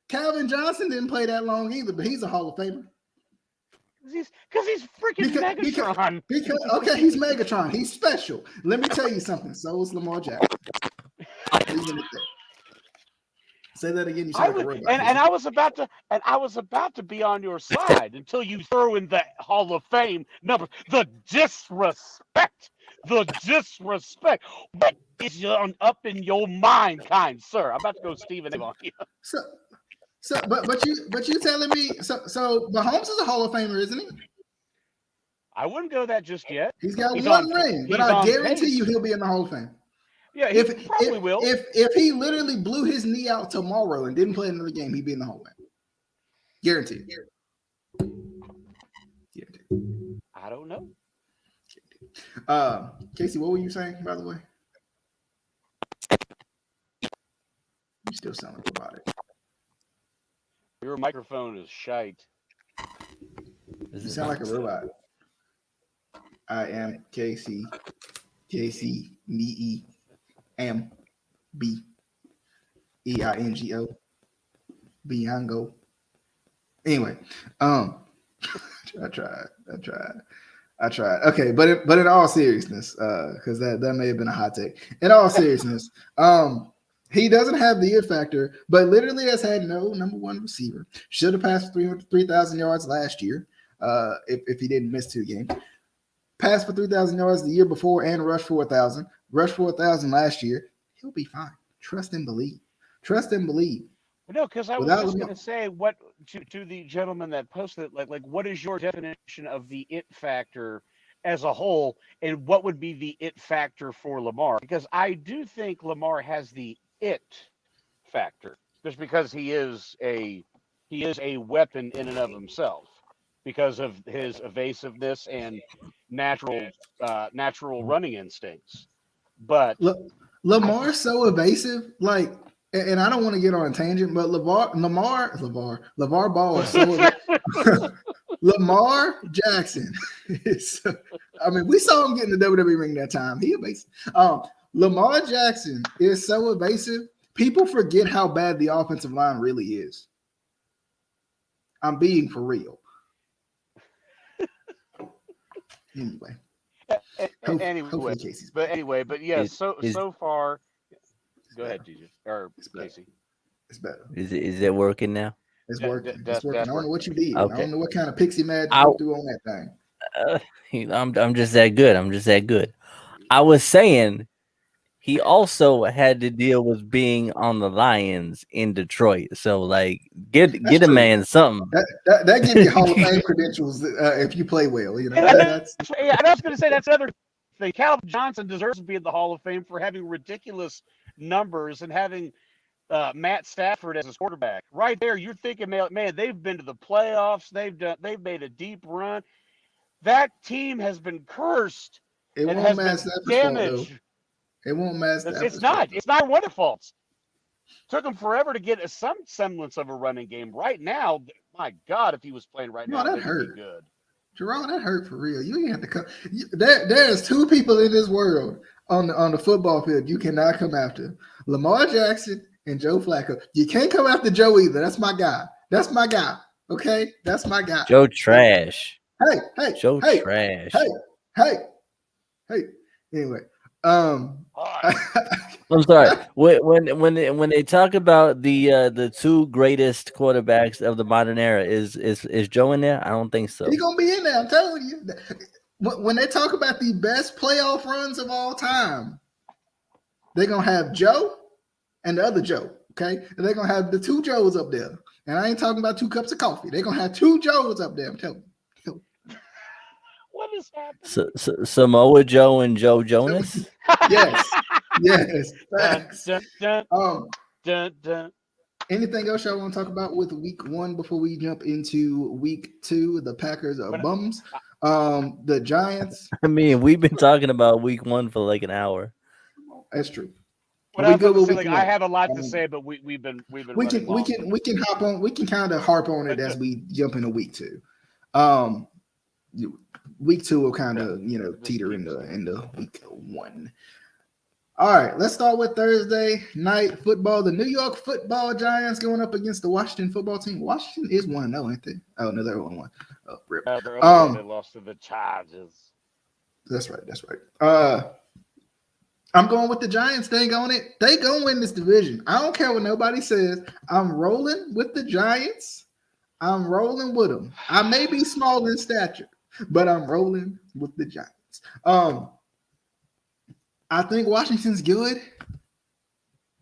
Calvin Johnson didn't play that long either, but he's a Hall of Famer. Because he's freaking Megatron. Okay, he's Megatron. He's special. Let me tell you something. So is Lamar Jackson. Say that again. You sound like a robot. And I was about to be on your side until you throw in the Hall of Fame number. The disrespect. What is up in your mind, kind sir? I'm about to go Stephen A. on you. But you telling me so Mahomes is a Hall of Famer, isn't he? I wouldn't go that just yet. He's got one ring, but I guarantee you he'll be in the Hall of Fame. Yeah, he probably will. If he literally blew his knee out tomorrow and didn't play another game, he'd be in the Hall of Fame. Guaranteed. I don't know. Casey, what were you saying, by the way? You still sound like robotic. Your microphone is shite. You sound like a robot. I am Casey. Casey me am B Eingo Biango. Anyway, I tried. Okay, but in all seriousness, because that may have been a hot take. In all seriousness, he doesn't have the it factor, but literally has had no number one receiver. Should have passed 3,000 yards last year, if he didn't miss 2 games. Passed for 3,000 yards the year before and rushed for 1,000. Rushed for 1,000 last year. He'll be fine. Trust and believe. No, because I was just going to say what to the gentleman that posted it, like what is your definition of the it factor as a whole, and what would be the it factor for Lamar? Because I do think Lamar has the it factor, just because he is a weapon in and of himself, because of his evasiveness and natural running instincts. But Lamar's so evasive, like. And I don't want to get on a tangent, but LeVar Ball is so Lamar Jackson is. I mean, we saw him get in the WWE ring that time. He evasive. Lamar Jackson is so evasive. People forget how bad the offensive line really is. I'm being for real. Anyway. But yeah. So far. Go ahead, TJ or Casey. It's better. Is it working now? It's working. It's working. I don't know what you did. Okay. I don't know what kind of pixie magic you threw on that thing. I'm just that good. I was saying he also had to deal with being on the Lions in Detroit. So like get a man something. That gives you Hall of Fame credentials if you play well. You know. I was going to say that's another thing. Calvin Johnson deserves to be in the Hall of Fame for having ridiculous numbers and having Matt Stafford as his quarterback. Right there, you're thinking, man, they've been to the playoffs. They've made a deep run. That team has been cursed. It won't match damaged. It won't match. It's not one of their faults. Took him forever to get some semblance of a running game. Right now, my God, if he was playing right now, that hurt. Would be good. Jerome, that hurt for real. You ain't have to come. There's 2 people in this world on the football field you cannot come after: Lamar Jackson and Joe Flacco. You can't come after Joe either. That's my guy. Okay, that's my guy. Joe trash. Hey, Joe trash. Hey. Anyway, I'm sorry. When they talk about the 2 greatest quarterbacks of the modern era, is Joe in there? I don't think so. He's gonna be in there. I'm telling you. When they talk about the best playoff runs of all time, they're gonna have Joe and the other Joe, Okay, and they're gonna have the two Joes up there, and I ain't talking about 2 cups of coffee. They're gonna have 2 Joes up there. I'm telling you. What is happening? Samoa Joe and Joe Jonas. Yes, yes, Dun, facts. dun, dun, dun, dun. Anything else y'all want to talk about with week 1 before we jump into week 2? The Packers are bums. The Giants. I mean, we've been talking about week 1 for like an hour. That's true. What We else good to with say? week Like, I 1. have a lot to say, but we've been running long. We can hop on. We can kind of harp on it as we jump into week 2. Week 2 will kind of teeter into week 1. All right, let's start with Thursday night football. The New York Football Giants going up against the Washington football team. Washington is 1-0, ain't they? Oh no, they're 1-1. Oh, rip. They lost to the Chargers. That's right. I'm going with the Giants. They gonna win this division. I don't care what nobody says. I'm rolling with the Giants. I'm rolling with them. I may be small in stature, but I'm rolling with the Giants. I think Washington's good,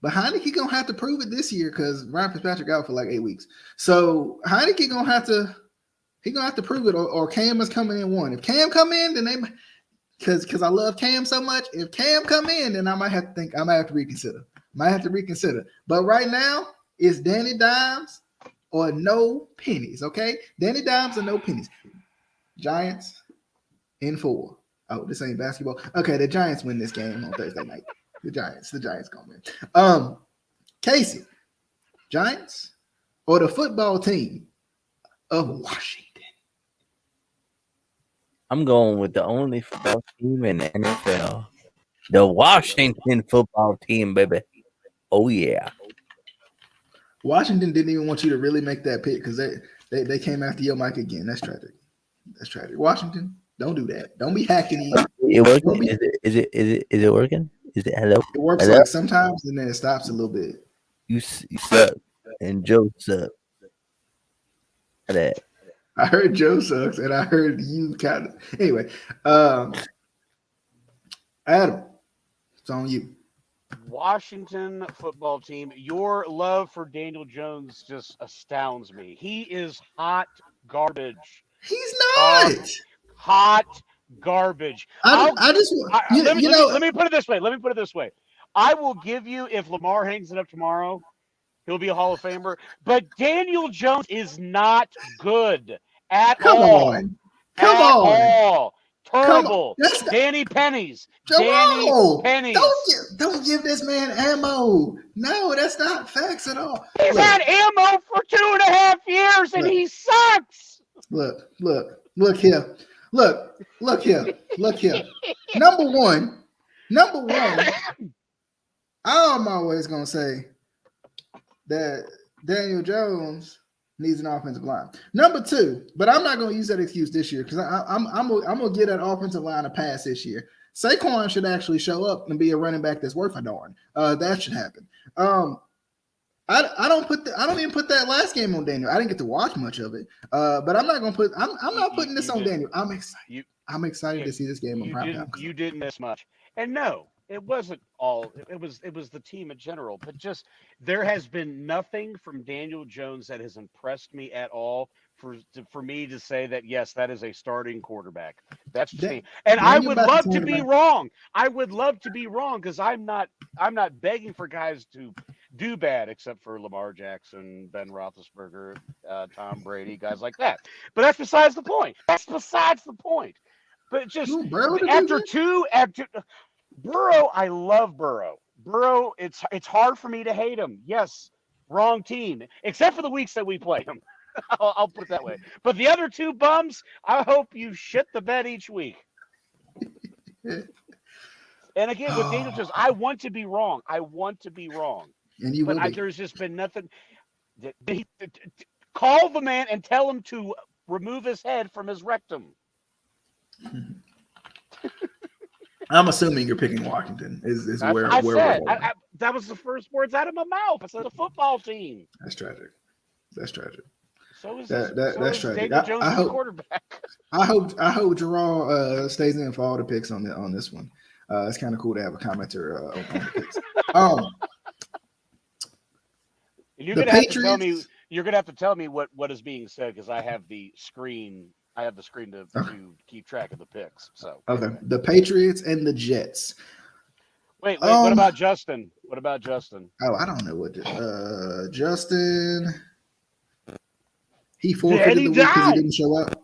but Heineke gonna have to prove it this year because Ryan Fitzpatrick out for like 8 weeks. So Heineke gonna have to prove it, or Cam is coming in 1. If Cam come in, then they because I love Cam so much. If Cam come in, then I might have to reconsider. But right now, it's Danny Dimes or no pennies. Okay, Danny Dimes or no pennies. Giants in 4. Oh, this ain't basketball. Okay, the Giants win this game on Thursday night. The Giants gonna win. Casey, Giants or the football team of Washington? I'm going with the only football team in the NFL, the Washington football team, baby. Oh yeah. Washington didn't even want you to really make that pick because they came after your mic again. That's tragic. Washington, don't do that. Don't be hacking in. It working? Is it working? Is it hello? It works hello? like sometimes and then it stops a little bit. You suck and Joe suck. That. I heard Joe sucks and I heard you kind of. Anyway, Adam, it's on you. Washington football team. Your love for Daniel Jones just astounds me. He is hot garbage. He's not hot garbage. Let me put it this way. I will give you, if Lamar hangs it up tomorrow, he'll be a Hall of Famer. But Daniel Jones is not good at all. Come on. Terrible. Danny Pennies. Jerome, Danny Pennies. Don't give this man ammo. No, that's not facts at all. He's had ammo for 2.5 years and he sucks. Look here. Look here. Number one, I'm always gonna say that Daniel Jones needs an offensive line. Number 2, but I'm not gonna use that excuse this year because I'm gonna give that offensive line a pass this year. Saquon should actually show up and be a running back that's worth a darn. That should happen. I don't even put that last game on Daniel. I didn't get to watch much of it. But I'm not gonna put. I'm not putting this on Daniel. I'm excited. I'm excited to see this game on prime time. You didn't miss much, and no, it wasn't all. It was the team in general. But just there has been nothing from Daniel Jones that has impressed me at all. For me to say that yes, that is a starting quarterback. That's me. And I would love to be wrong. I would love to be wrong because I'm not begging for guys to do bad except for Lamar Jackson, Ben Roethlisberger, Tom Brady, guys like that. But that's besides the point. But just after Burrow, I love Burrow. Burrow, it's hard for me to hate him. Yes, wrong team, except for the weeks that we play him. I'll put it that way. But the other 2 bums, I hope you shit the bed each week. And again, with Daniel Jones, I want to be wrong. And you will be. There's just been nothing. Call the man and tell him to remove his head from his rectum. I'm assuming you're picking Washington. Is where I we're said. going. That was the first words out of my mouth. I said a football team. That's tragic. So is that's tragic. Daniel Jones the quarterback. I hope Jerome stays in for all the picks on this one. It's kind of cool to have a commenter on the picks. And you're The gonna have to tell me. Patriots. You're gonna have to tell me what is being said because I have the screen. I have the screen Okay. to keep track of the picks. So Okay. anyway. The Patriots and the Jets. Wait. What Um. about Justin? What about Justin? Oh, I don't know what. Justin. He forfeited Daddy the week because he died. didn't show up.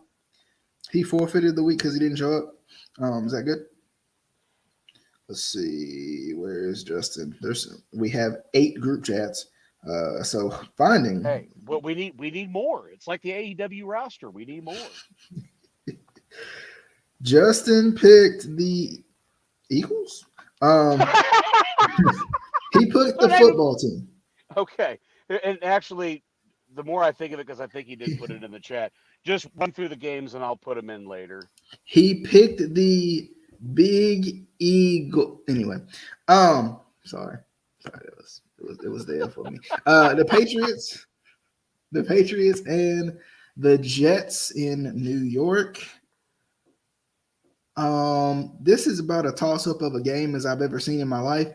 He forfeited the week because he didn't show up. Is that good? Let's see. Where is Justin? We have 8 group chats. So finding Hey, what we need more. It's like the AEW roster. We need more. Justin picked the Eagles. He picked the football team. Okay. And actually, the more I think of it, because I think he did put it in the chat, just run through the games and I'll put them in later. He picked the Big Eagle. Anyway, sorry, it was there for me. The Patriots, and the Jets in New York. This is about a toss-up of a game as I've ever seen in my life.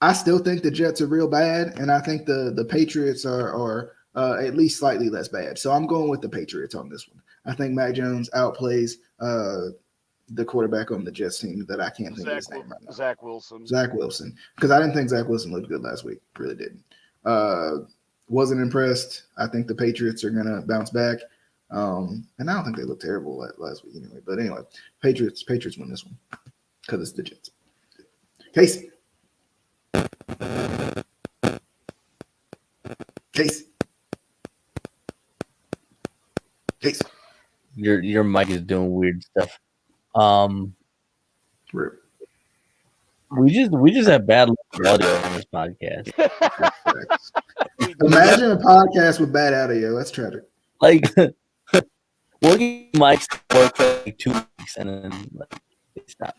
I still think the Jets are real bad, and I think the Patriots are at least slightly less bad. So I'm going with the Patriots on this one. I think Mac Jones outplays the quarterback on the Jets team that I can't think of his name right now. Zach Wilson. Zach Wilson. Because I didn't think Zach Wilson looked good last week. Really didn't. Wasn't impressed. I think the Patriots are going to bounce back. And I don't think they looked terrible last week anyway. But anyway, Patriots win this one because it's the Jets. Casey. Your mic is doing weird stuff. Rip. We just have bad audio on this podcast. Imagine a podcast with bad audio. That's tragic. Like, we'll get mics to work for like 2 weeks and then they stop.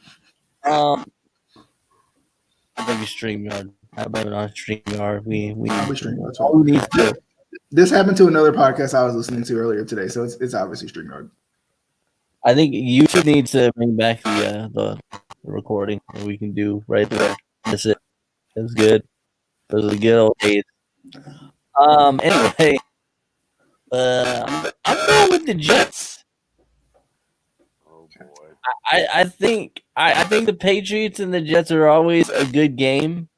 Maybe StreamYard. How about it on StreamYard? We StreamYard. all we need to. This happened to another podcast I was listening to earlier today, so it's obviously StreamYard. I think YouTube needs to bring back the recording that we can do right there. That's it. It was good. Those are the good old days. Anyway, I'm going with the Jets. Oh boy. I think the Patriots and the Jets are always a good game,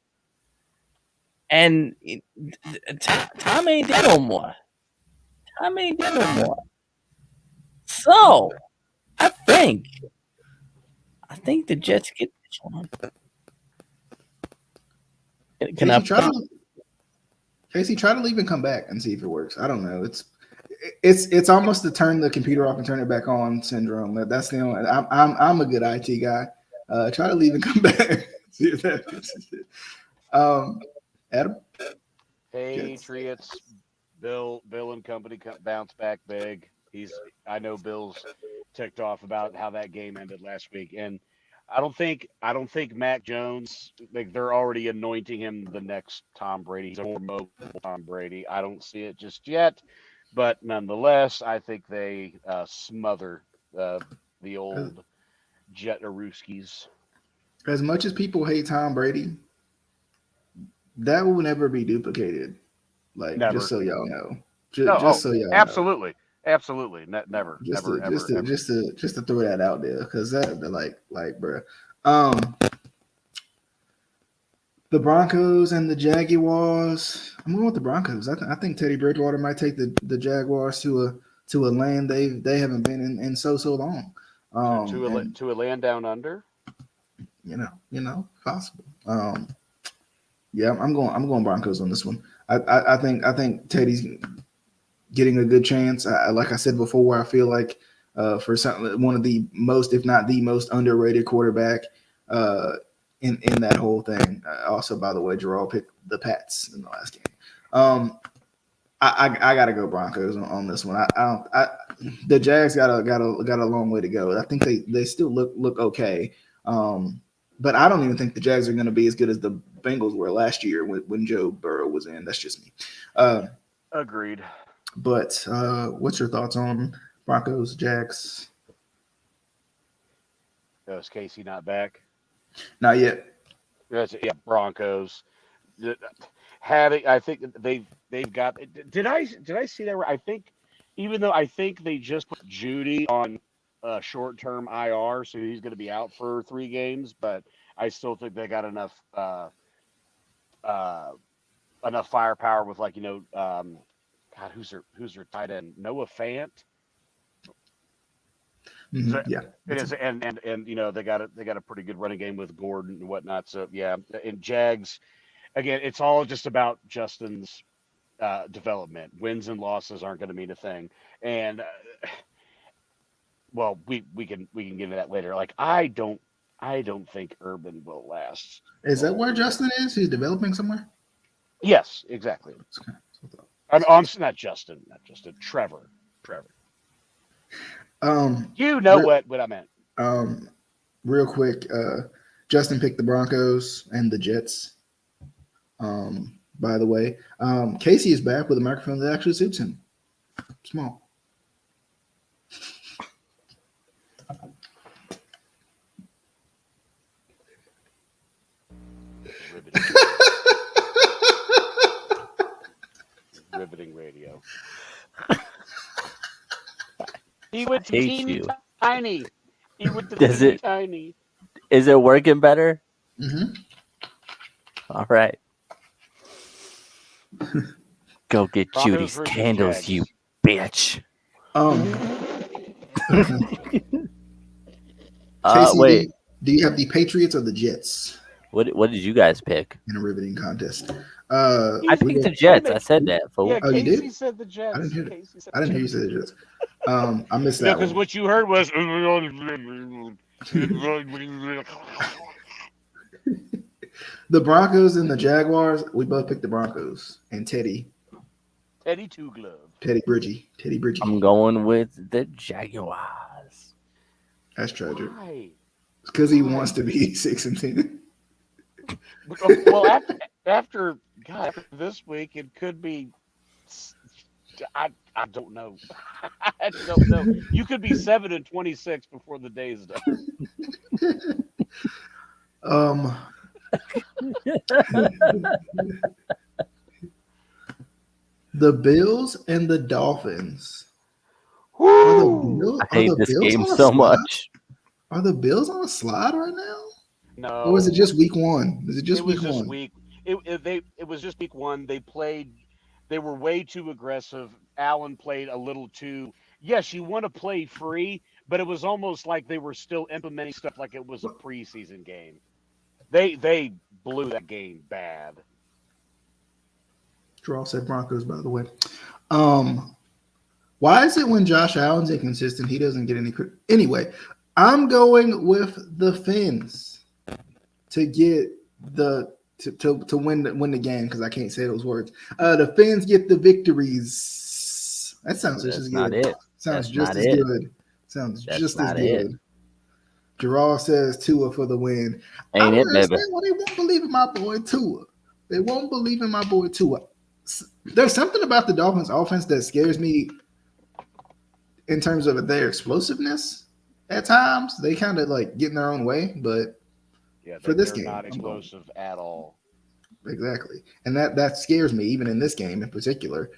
and Tom ain't there no more. So I think the Jets get this one. Casey, try to leave and come back and see if it works. I don't know. It's almost the turn the computer off and turn it back on syndrome. That's the only. I'm a good IT guy. Try to leave and come back. See if that fixes it. Adam. Patriots. Bill and company bounce back big. I know Bill's ticked off about how that game ended last week, and I don't think Mac Jones, like, they're already anointing him the next Tom Brady. He's a more mobile Tom Brady. I don't see it just yet, but nonetheless, I think they smother the old Jetaruskis. As much as people hate Tom Brady, that will never be duplicated. Like, Never. Just so y'all know. Just so y'all know. Absolutely, never, Just never, ever. Just to throw that out there, because that like, bro. The Broncos and the Jaguars. I'm going with the Broncos. I think Teddy Bridgewater might take the Jaguars to a land they haven't been in so long. To a land down under. You know, possible. Yeah, I'm going Broncos on this one. I think Teddy's getting a good chance. Like I said before, I feel like for one of the most, if not the most underrated quarterback in that whole thing. Also, by the way, Gerald picked the Pats in the last game. I gotta go Broncos on this one. The Jags got a long way to go. I think they still look okay. But I don't even think the Jags are going to be as good as the Bengals were last year when Joe Burrow was in. That's just me. Agreed. But what's your thoughts on Broncos, Jags? Is Casey not back? Not yet. Yeah, Broncos. I think they've got. Did I see that right? I think even though I think they just put Judy on short-term IR, so he's going to be out for 3 games, but I still think they got uh, enough firepower with God, who's their tight end? Noah Fant. Yeah, It is, and they got a pretty good running game with Gordon and whatnot. So yeah, and Jags again, it's all just about Justin's development. Wins and losses aren't going to mean a thing, and well, we can get into that later. Like I don't think Urban will last. is that where Justin is? He's developing somewhere. Yes, exactly. Okay. I'm not Justin, Trevor. You know what I meant. Real quick, Justin picked the Broncos and the Jets. By the way, Casey is back with a microphone that actually suits him. Small. Riveting radio. He went to hate teeny you. tiny. He went to Does teeny it- tiny. Is it working better? Mm-hmm. All right. Go get Broncos Judy's versus candles, Jags. you bitch. Casey, Wait. do you have the Patriots or the Jets What did you guys pick? in a riveting contest? I we picked the got- Jets. I said that, fool. Yeah, Oh, you Casey did? said the Jets. I didn't hear that. Casey said I didn't hear you say the Jets. I missed that because one. what you heard was. The Broncos and the Jaguars. We both picked the Broncos. And Teddy Teddy Glove. Bridgie. I'm going with the Jaguars. That's tragic. Why? Because he wants to be 6-10. Well, after this week, it could be. I don't know. I don't know. You could be 7-26 before the day is done. The Bills and the Dolphins. Woo! I hate this Bills game on a so slide? much. Are the Bills on a slide right now? No. Or is it just week one? Is it just It was week just one? week. It was just week one. They were way too aggressive. Allen played a little too. Yes, you want to play free, but it was almost like they were still implementing stuff like it was a preseason game. They blew that game bad. Draw said Broncos, by the way. Why is it when Josh Allen's inconsistent, he doesn't get any credit? Anyway, I'm going with the Fins to get to win the game because I can't say those words. The Fins get the victories. That sounds just That's as not good. it. Sounds That's just not as it. good. Sounds That's just as not good. Gerard says Tua for the win. I Ain't don't it, baby? understand why they won't believe in my boy Tua. They won't believe in my boy Tua. There's something about the Dolphins offense that scares me in terms of their explosiveness. At times, they kind of like get in their own way, but Yeah, for this they're game, not I'm going. explosive at all. Exactly, and that scares me even in this game in particular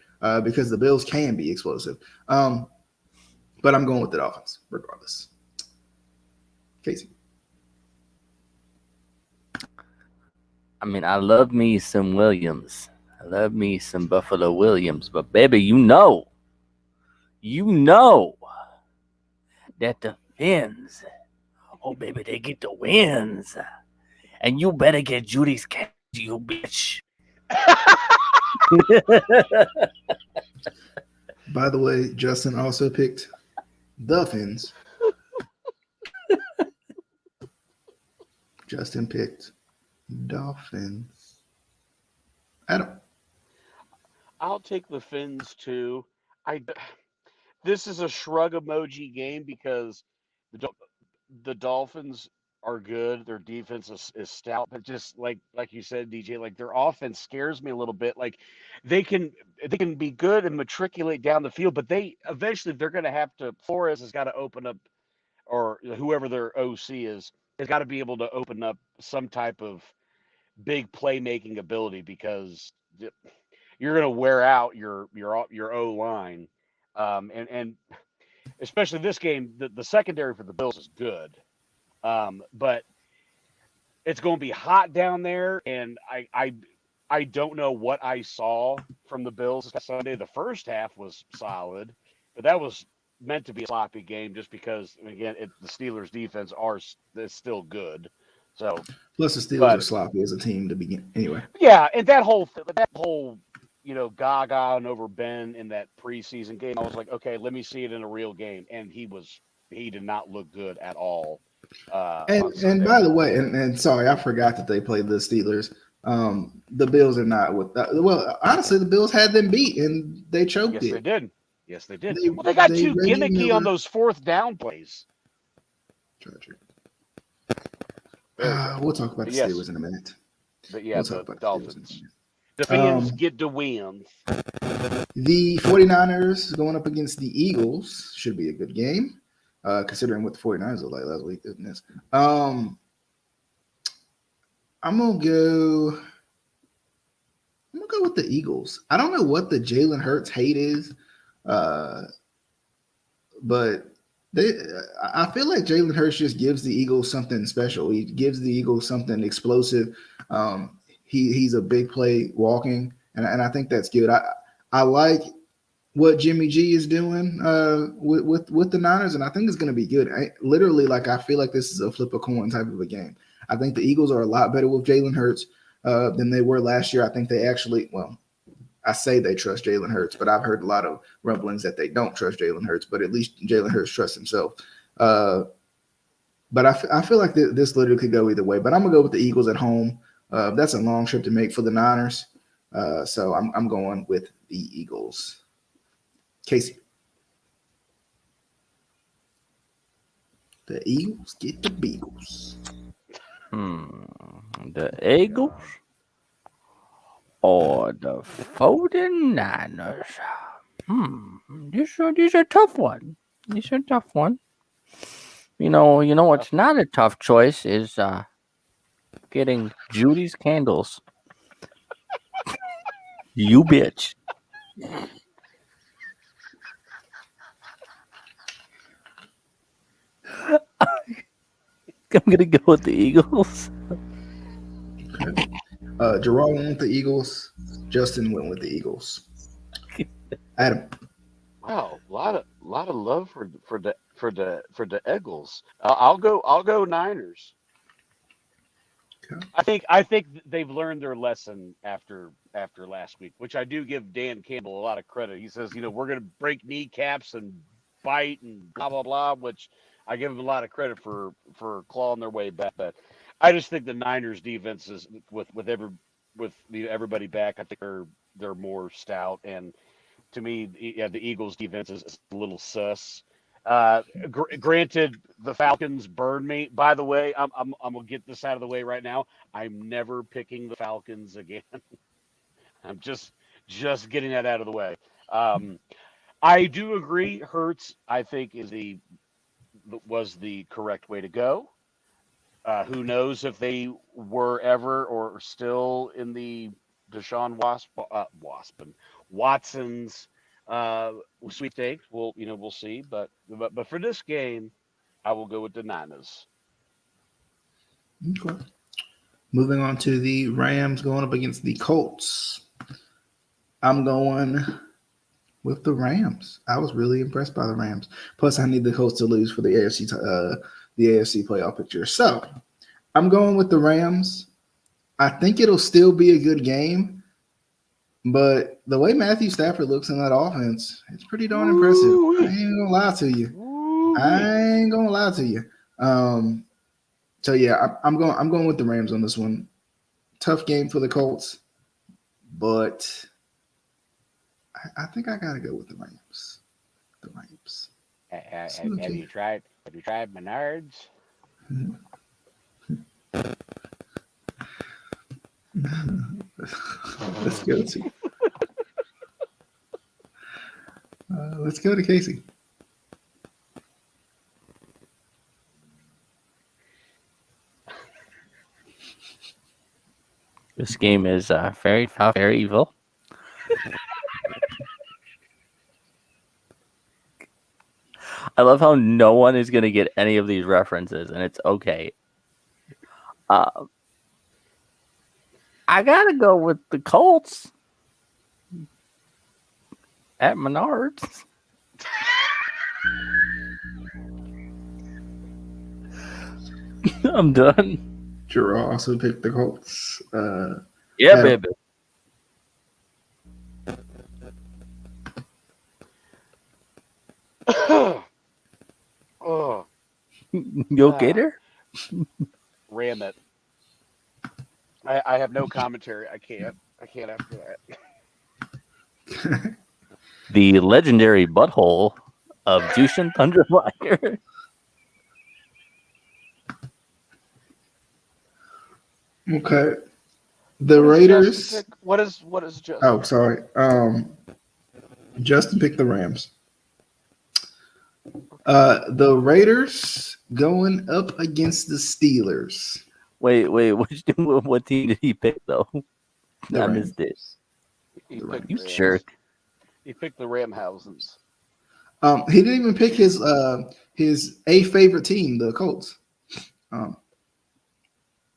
because the Bills can be explosive. But I'm going with the Dolphins regardless. Casey. I mean, I love me some Williams. I love me some Buffalo Williams. But, baby, you know that the Fins, oh, baby, they get the wins. And you better get Judy's cat, you bitch. By the way, Justin also picked the Fins. Justin picked Dolphins. Adam. I'll take the Fins too. This is a shrug emoji game because the Dolphins are good. Their defense is stout, but just like you said, DJ, like their offense scares me a little bit. Like they can be good and matriculate down the field, but they're going to have to. Flores has got to open up, or whoever their OC is, has got to be able to open up some type of big playmaking ability because you're going to wear out your O line, and especially this game, the secondary for the Bills is good, but it's going to be hot down there, and I don't know what I saw from the Bills this Sunday. The first half was solid, but that was meant to be a sloppy game just because, again, the Steelers' defense is still good. So, Plus, the Steelers are but sloppy as a team to begin. Anyway, yeah, and that whole Gaga and over Ben in that preseason game, I was like, okay, let me see it in a real game, and he did not look good at all. On and Sunday. by the way, and sorry, I forgot that they played the Steelers. The Bills are not with that. Well, honestly, the Bills had them beat and they choked Yes, they it. did. Yes, they did. Well, they got too Reggie gimmicky on Miller. those fourth down plays. Tragic. Very tragic. We'll talk about But the yes, Steelers in a minute. but yeah, We'll talk the about the Steelers in a Dolphins. minute. The fans get the wins. The 49ers going up against the Eagles should be a good game, considering what the 49ers looked like last week, isn't this? I'm gonna go with the Eagles. I don't know what the Jalen Hurts hate is, but I feel like Jalen Hurts just gives the Eagles something special. He gives the Eagles something explosive. He's a big play walking, and I think that's good. I like what Jimmy G is doing with the Niners, and I think it's going to be good. I feel like this is a flip a coin type of a game. I think the Eagles are a lot better with Jalen Hurts than they were last year. I think they actually, well, I say they trust Jalen Hurts, but I've heard a lot of rumblings that they don't trust Jalen Hurts, but at least Jalen Hurts trusts himself. But I feel like this literally could go either way, but I'm going to go with the Eagles at home. That's a long trip to make for the Niners. So I'm going with the Eagles. Casey. The Eagles get the Beagles. The Eagles or the 49ers? This is a tough one. It's a tough one. You know what's not a tough choice is getting Judy's candles. You bitch. I'm gonna go with the Eagles. Okay. Gerard went with the Eagles. Justin went with the Eagles. Adam. Wow, a lot of love for the Eagles. I'll go Niners. Okay. I think they've learned their lesson after last week, which I do give Dan Campbell a lot of credit. He says, we're going to break kneecaps and bite and blah blah blah, which I give him a lot of credit for clawing their way back. But I just think the Niners defense is with everybody back. I think they're more stout, and to me, yeah, the Eagles defense is a little sus. Granted, the Falcons burned me. By the way, I'm gonna get this out of the way right now. I'm never picking the Falcons again. I'm just getting that out of the way. I do agree. Hurts, I think, was the correct way to go. Who knows if they were ever or still in the Deshaun Watson's sweepstakes. We'll see. But for this game, I will go with the Niners. Okay. Moving on to the Rams going up against the Colts. I'm going with the Rams. I was really impressed by the Rams. Plus, I need the Colts to lose for the AFC playoff picture. So, I'm going with the Rams. I think it'll still be a good game, but the way Matthew Stafford looks in that offense, it's pretty darn impressive. I ain't gonna lie to you. So yeah, I'm going with the Rams on this one. Tough game for the Colts, but I think I gotta go with the Rams. The Rams. Have you tried Menards? Let's go to Casey. This game is very tough, very evil. I love how no one is going to get any of these references, and it's okay. I got to go with the Colts at Menards. I'm done. Gerald also picked the Colts. Yeah, Adam. baby. Oh, You okay there? ram it. I have no commentary. I can't after that. The legendary butthole of Jushin Thunderflyer. Okay. The Raiders. What is Justin? Oh, sorry. Justin picked the Rams. The Raiders going up against the Steelers. Wait, what team did he pick though? The I Rams. missed it. He the picked You Rams. jerk. He picked the Ramhausens. He didn't even pick his favorite team, the Colts.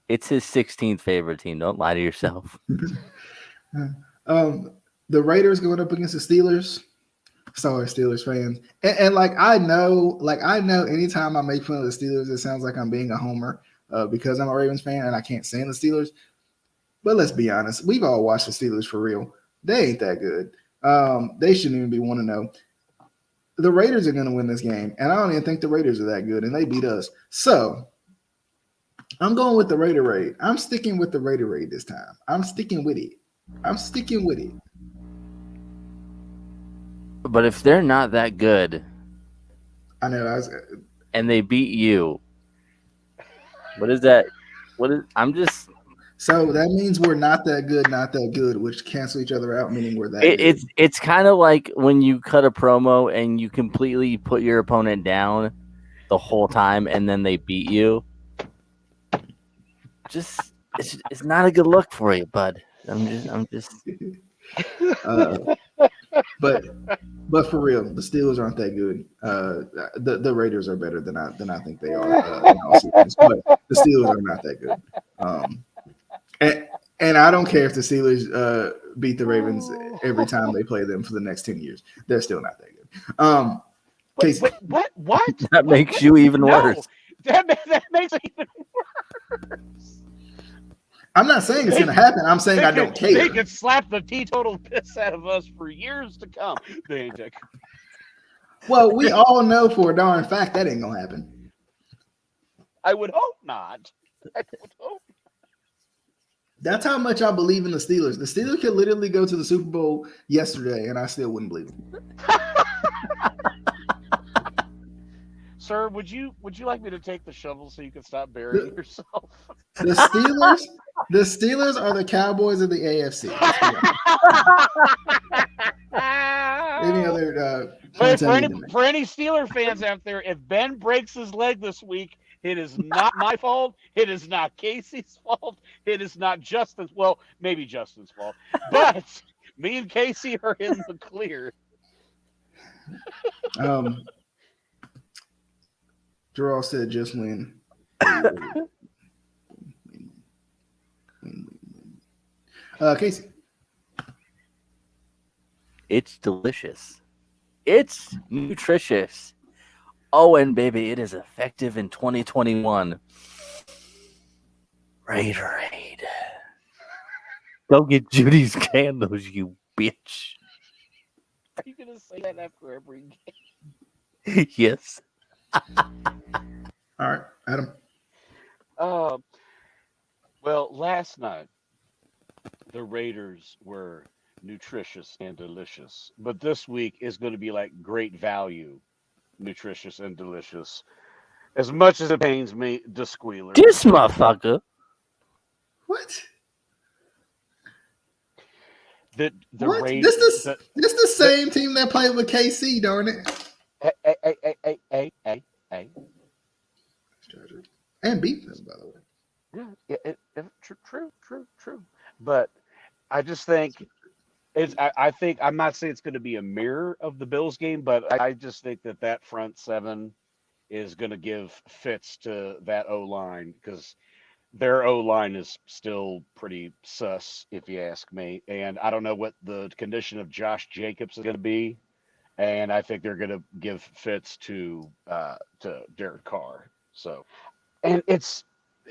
It's his 16th favorite team. Don't lie to yourself. The Raiders going up against the Steelers. Sorry, Steelers fans. And like I know anytime I make fun of the Steelers, it sounds like I'm being a homer because I'm a Ravens fan and I can't stand the Steelers. But let's be honest, we've all watched the Steelers for real. They ain't that good. They shouldn't even be 1-0. The Raiders are going to win this game, and I don't even think the Raiders are that good, and they beat us. So I'm going with the Raider Raid. I'm sticking with the Raider Raid this time. I'm sticking with it. But if they're not that good I know. and they beat you, what is that? So that means we're not that good, which cancel each other out, meaning we're that good. It's kind of like when you cut a promo and you completely put your opponent down the whole time and then they beat you. Just it's not a good look for you, bud. I'm just But for real, the Steelers aren't that good. The Raiders are better than I think they are. In all seriousness. But the Steelers are not that good. And I don't care if the Steelers beat the Ravens every time they play them for the next 10 years. They're still not that good. Casey. Wait, what? that makes you even worse. That makes it even worse. I'm not saying it's going to happen. I'm saying I don't care. They could slap the teetotal piss out of us for years to come. They ain't that good. Well, we all know for a darn fact that ain't going to happen. I would hope not. I would hope. That's how much I believe in the Steelers. The Steelers could literally go to the Super Bowl yesterday, and I still wouldn't believe them. Sir, would you like me to take the shovel so you can stop burying yourself? The Steelers are the Cowboys of the AFC. Any other for any Steeler fans out there, if Ben breaks his leg this week, it is not my fault. It is not Casey's fault. It is not Justin's. Well, maybe Justin's fault. But me and Casey are in the clear. Gerald said just win. Casey. It's delicious. It's nutritious. Oh, and baby, it is effective in 2021. Raiderade. Go get Judy's candles, you bitch. Are you going to say that after every game? Yes. All right, Adam. Well, last night, the Raiders were nutritious and delicious. But this week is going to be like great value, nutritious and delicious. As much as it pains me, the squealer. This motherfucker. What? What? Raiders. This the same team that played with KC, darn it. Hey. And beat them, by the way. Yeah, true. But I just think I think I'm not saying it's going to be a mirror of the Bills game, but I just think that front seven is going to give fits to that O line because their O line is still pretty sus, if you ask me. And I don't know what the condition of Josh Jacobs is going to be. And I think they're going to give fits to Derek Carr. So, and it's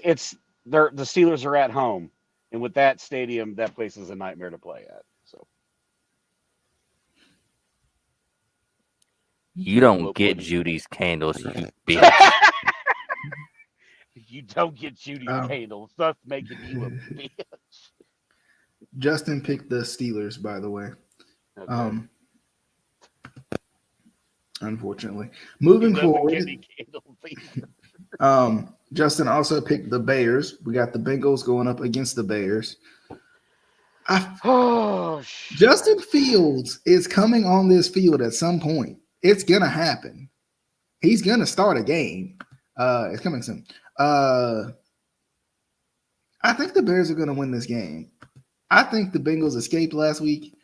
the Steelers are at home, and with that stadium, that place is a nightmare to play at. So You don't get Judy's candles, you bitch. you don't get Judy's candles. That's making you a bitch. Justin picked the Steelers, by the way. Okay. Unfortunately, moving forward, Justin also picked the Bears. We got the Bengals going up against the Bears. Justin Fields is coming on this field at some point. It's gonna happen. He's gonna start a game. It's coming soon. I think the Bears are gonna win this game. I think the Bengals escaped last week.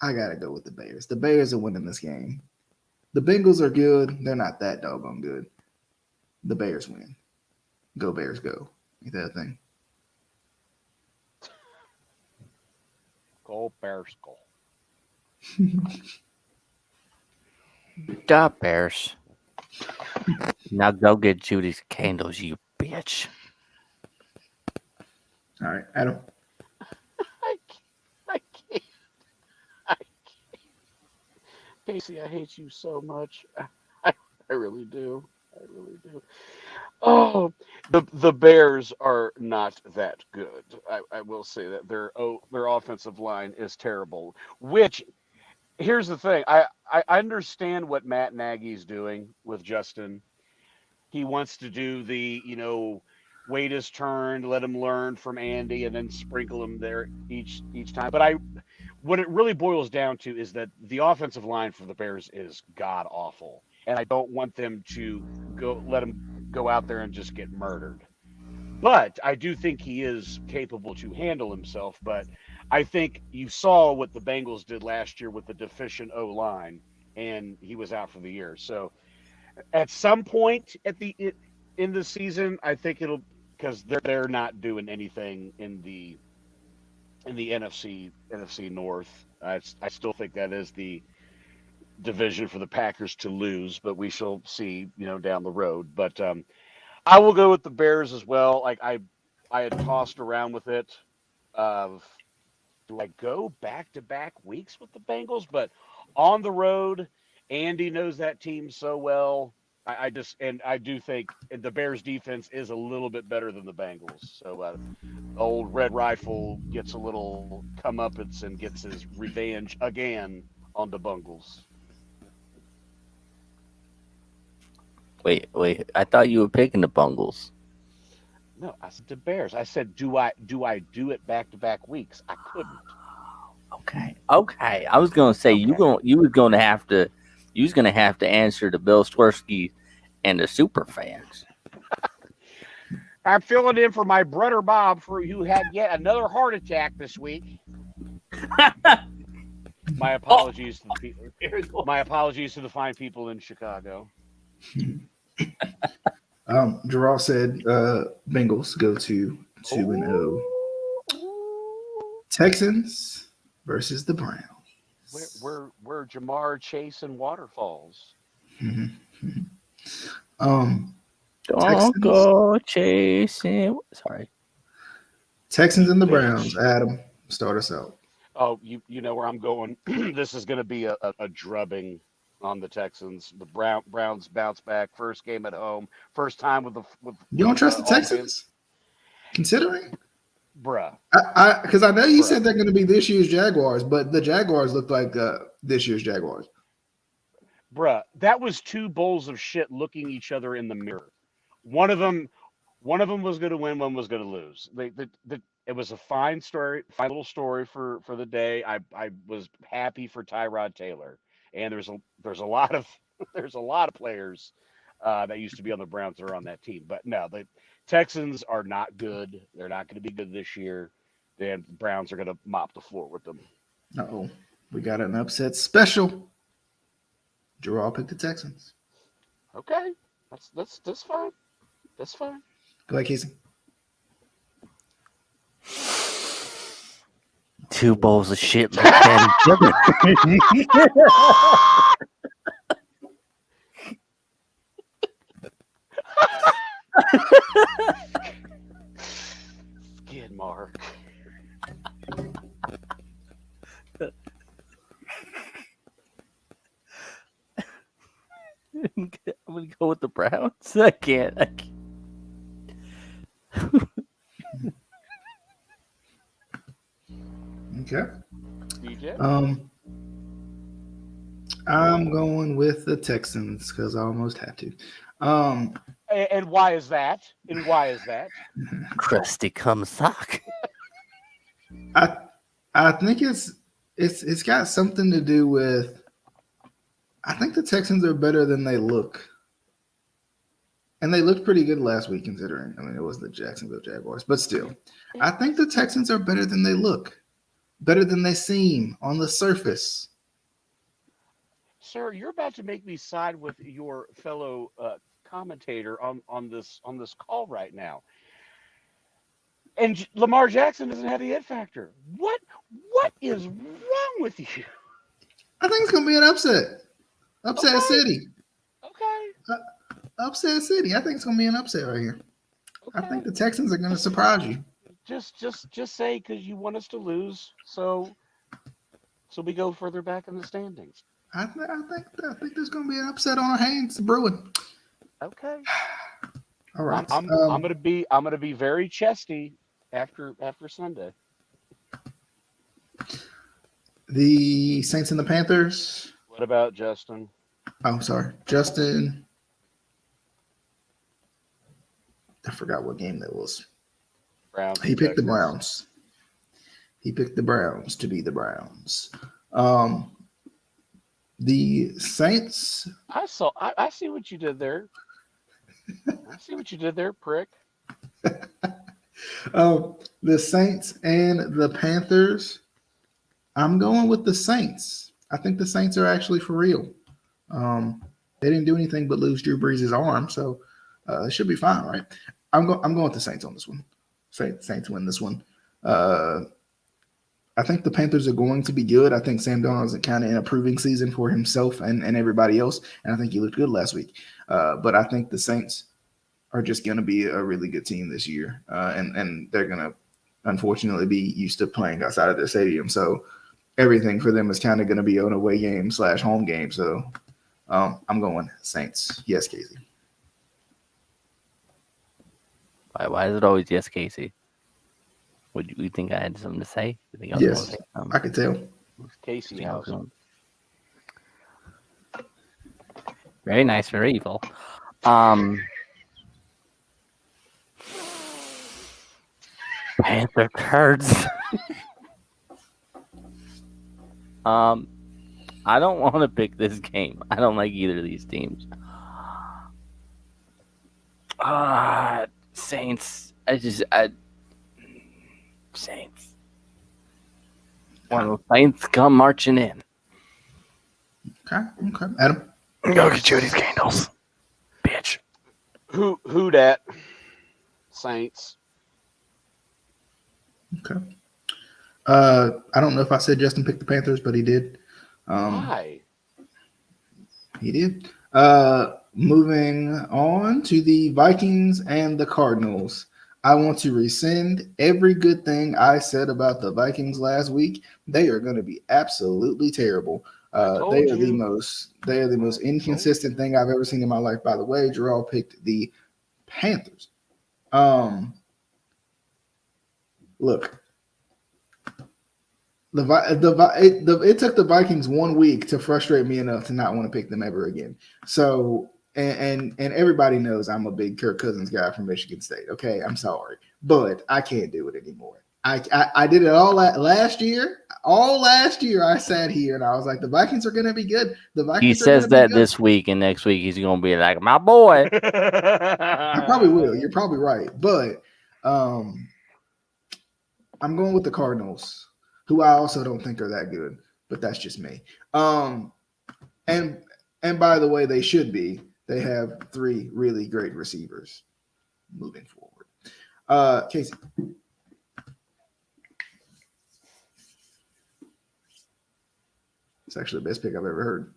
I gotta go with the Bears. The Bears are winning this game. The Bengals are good. They're not that doggone good. The Bears win. Go Bears, go. Ain't that a thing? Go Bears, go. Duh, Bears. Now go get Judy's candles, you bitch. All right, Adam. I can't. I can't. Casey, I hate you so much. I really do. I really do. Oh, the Bears are not that good. I will say that their offensive line is terrible. Which here's the thing. I understand what Matt Nagy's doing with Justin. He wants to do the, wait his turn, let him learn from Andy, and then sprinkle him there each time. But what it really boils down to is that the offensive line for the Bears is god awful, and I don't want them to let him go out there and just get murdered. But I do think he is capable to handle himself. But I think you saw what the Bengals did last year with the deficient O line, and he was out for the year. So at some point in the season, I think it'll because they're not doing anything in the NFC North. I still think that is the division for the Packers to lose, but we shall see, down the road. But I will go with the Bears as well. Like I had tossed around with it of do I go back to back weeks with the Bengals, but on the road, Andy knows that team so well. I do think the Bears defense is a little bit better than the Bengals. So old Red Rifle gets a little comeuppance and gets his revenge again on the Bungles. Wait. I thought you were picking the Bungles. No, I said the Bears. I said, do I do it back to back weeks? I couldn't. Okay. I was gonna say you was gonna have to answer the Bill Swirsky and the super fans. I'm filling in for my brother Bob, who had yet another heart attack this week. My apologies to the people. My apologies to the fine people in Chicago. Gerald said Bengals go to 2-0. Texans versus the Browns. Where Jamar Chase and Waterfalls. Don't Texans, go chasing. Sorry. Texans and the Browns. Adam, start us out. Oh, you know where I'm going. This is going to be a drubbing on the Texans. The Browns bounce back. First game at home. First time with You don't trust the offense. Texans? Considering? Bruh. Because I know you said they're going to be this year's Jaguars, but the Jaguars look like this year's Jaguars. Bruh, that was two bowls of shit looking each other in the mirror. One of them was going to win, one was going to lose. It was a fine story, fine little story for the day. I was happy for Tyrod Taylor, and there's a lot of players that used to be on the Browns that are on that team. But no, the Texans are not good. They're not going to be good this year. and the Browns are going to mop the floor with them. Uh-oh. We got an upset special. Drew picked the Texans. Okay, that's fine. That's fine. Go ahead, Casey. 2 bowls of shit like that. Skid mark. I'm gonna go with the Browns. I can't. Okay. DJ? I'm going with the Texans because I almost have to. And why is that? And why is that? Crusty cum sock. I think it's got something to do with. I think the Texans are better than they look. And they looked pretty good last week, considering. I mean, it was the Jacksonville Jaguars, but still, I think the Texans are better than they look, better than they seem on the surface. Sir, you're about to make me side with your fellow commentator on this call right now. And Lamar Jackson doesn't have the it factor. What is wrong with you? I think it's going to be an upset. Upset Okay. City. Okay. Upset City. I think it's going to be an upset right here. Okay. I think the Texans are going to surprise you. Just say because you want us to lose, so we go further back in the standings. I think there's going to be an upset on our hands brewing. Okay. All right. I'm gonna be very chesty after Sunday. The Saints and the Panthers. What about Justin? Oh, sorry. Justin. I forgot what game that was. Browns. He picked the Browns. He picked the Browns to be the Browns. The Saints. I see what you did there. I see what you did there, prick. The Saints and the Panthers. I'm going with the Saints. I think the Saints are actually for real. They didn't do anything but lose Drew Brees' arm, so it should be fine, right? I'm going with the Saints on this one. Saints win this one. I think the Panthers are going to be good. I think Sam Darnold's kind of in a proving season for himself and everybody else, and I think he looked good last week. But I think the Saints are just going to be a really good team this year, and they're going to unfortunately be used to playing outside of their stadium. So everything for them is kind of going to be an away game / home game. So I'm going Saints. Yes, Casey. Why is it always yes, Casey? Would you think I had something to say? You think I was Yes, gonna say something? I could tell. Casey I House. was gonna- Very nice, very evil. Panther cards. I don't want to pick this game. I don't like either of these teams. Saints. Saints. When the Saints come marching in. Okay. Adam? Go get Judy's candles. Bitch. Who dat? Saints. Okay. I don't know if I said Justin picked the Panthers, but he did. Why? He did. Moving on to the Vikings and the Cardinals. I want to rescind every good thing I said about the Vikings last week. They are going to be absolutely terrible. They are the most inconsistent thing I've ever seen in my life. By the way, Jarrell picked the Panthers. Look, it took the Vikings 1 week to frustrate me enough to not want to pick them ever again. So, and everybody knows I'm a big Kirk Cousins guy from Michigan State. Okay, I'm sorry, but I can't do it anymore. I did it all last year. All last year, I sat here and I was like, the Vikings are going to be good. The Vikings. He says that this week, and next week he's going to be like, my boy. I probably will. You're probably right, but I'm going with the Cardinals, who I also don't think are that good, but that's just me. And by the way, they should be. They have 3 really great receivers moving forward. Casey. It's actually the best pick I've ever heard.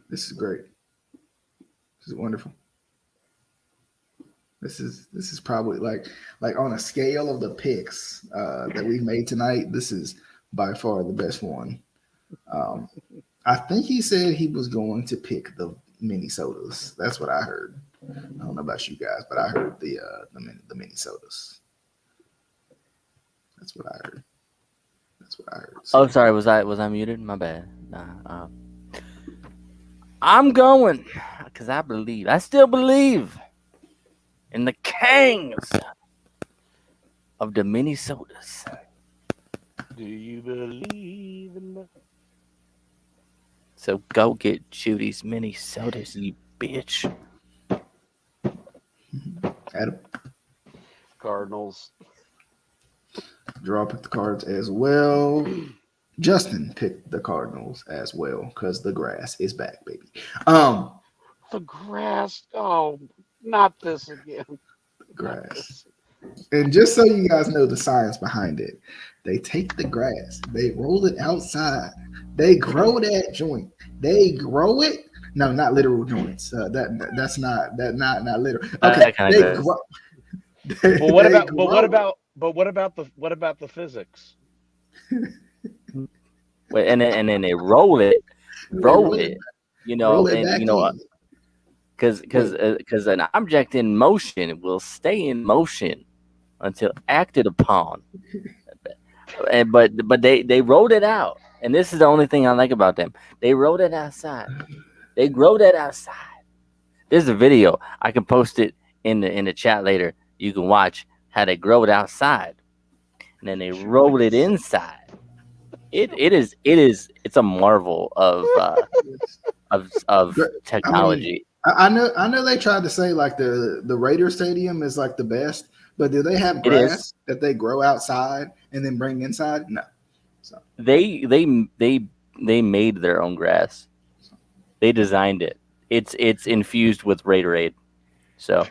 This is great. This is wonderful. This is probably like on a scale of the picks that we've made tonight. This is by far the best one. I think he said he was going to pick the Minnesotas. That's what I heard. I don't know about you guys, but I heard the Minnesotas. That's what I heard. So, Oh, sorry. Was I muted? My bad. Nah. I'm going because I still believe in the Kings of the Minnesotas. Do you believe in love? So go get Judy's Minnesotas, you bitch. Adam, Cardinals. Draw picked the Cards as well. Justin picked the Cardinals as well because the grass is back, baby. The grass. Oh, not this again. Grass. And just so you guys know the science behind it, they take the grass, they roll it outside, they grow that joint, they grow it. No, not literal joints. That's not literal. Okay, they grow. But what about the physics? Wait, and then they roll it. You know, and you know, because an object in motion will stay in motion until acted upon. But they rolled it out, and this is the only thing I like about them. They rolled it outside. They grow that outside. There's a video. I can post it in the chat later. You can watch how they grow it outside, and then they roll it inside. It's a marvel of technology. I know they tried to say like the Raider Stadium is like the best, but do they have grass that they grow outside and then bring inside? No. So they made their own grass. They designed it. It's infused with Raiderade. So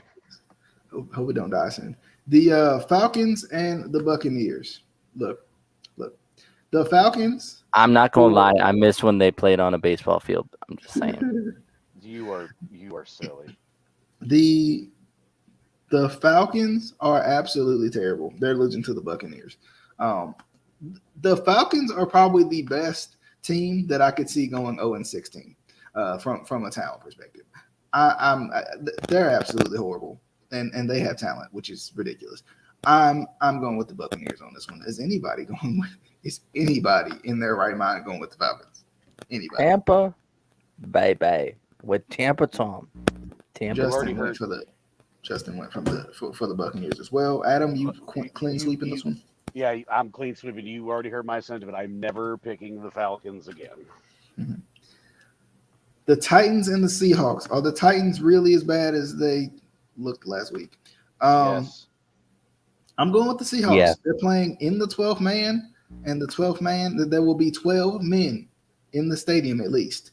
hope it don't die soon. The Falcons and the Buccaneers. Look. The Falcons. I'm not gonna lie. I miss when they played on a baseball field. I'm just saying. You are silly. The Falcons are absolutely terrible. They're losing to the Buccaneers. The Falcons are probably the best team that I could see going 0-16 from a talent perspective. They're absolutely horrible, and they have talent, which is ridiculous. I'm going with the Buccaneers on this one. Is anybody in their right mind going with the Falcons? Anybody? Tampa, bye with Tampa Tom. Tampa. Justin went for the Buccaneers as well. Adam, you clean sweeping this one? Yeah, I'm clean sweeping. You already heard my sentiment. I'm never picking the Falcons again. Mm-hmm. The Titans and the Seahawks. Are the Titans really as bad as they looked last week? Yes. I'm going with the Seahawks. Yeah. They're playing in the 12th man, and the 12th man, there will be 12 men in the stadium at least.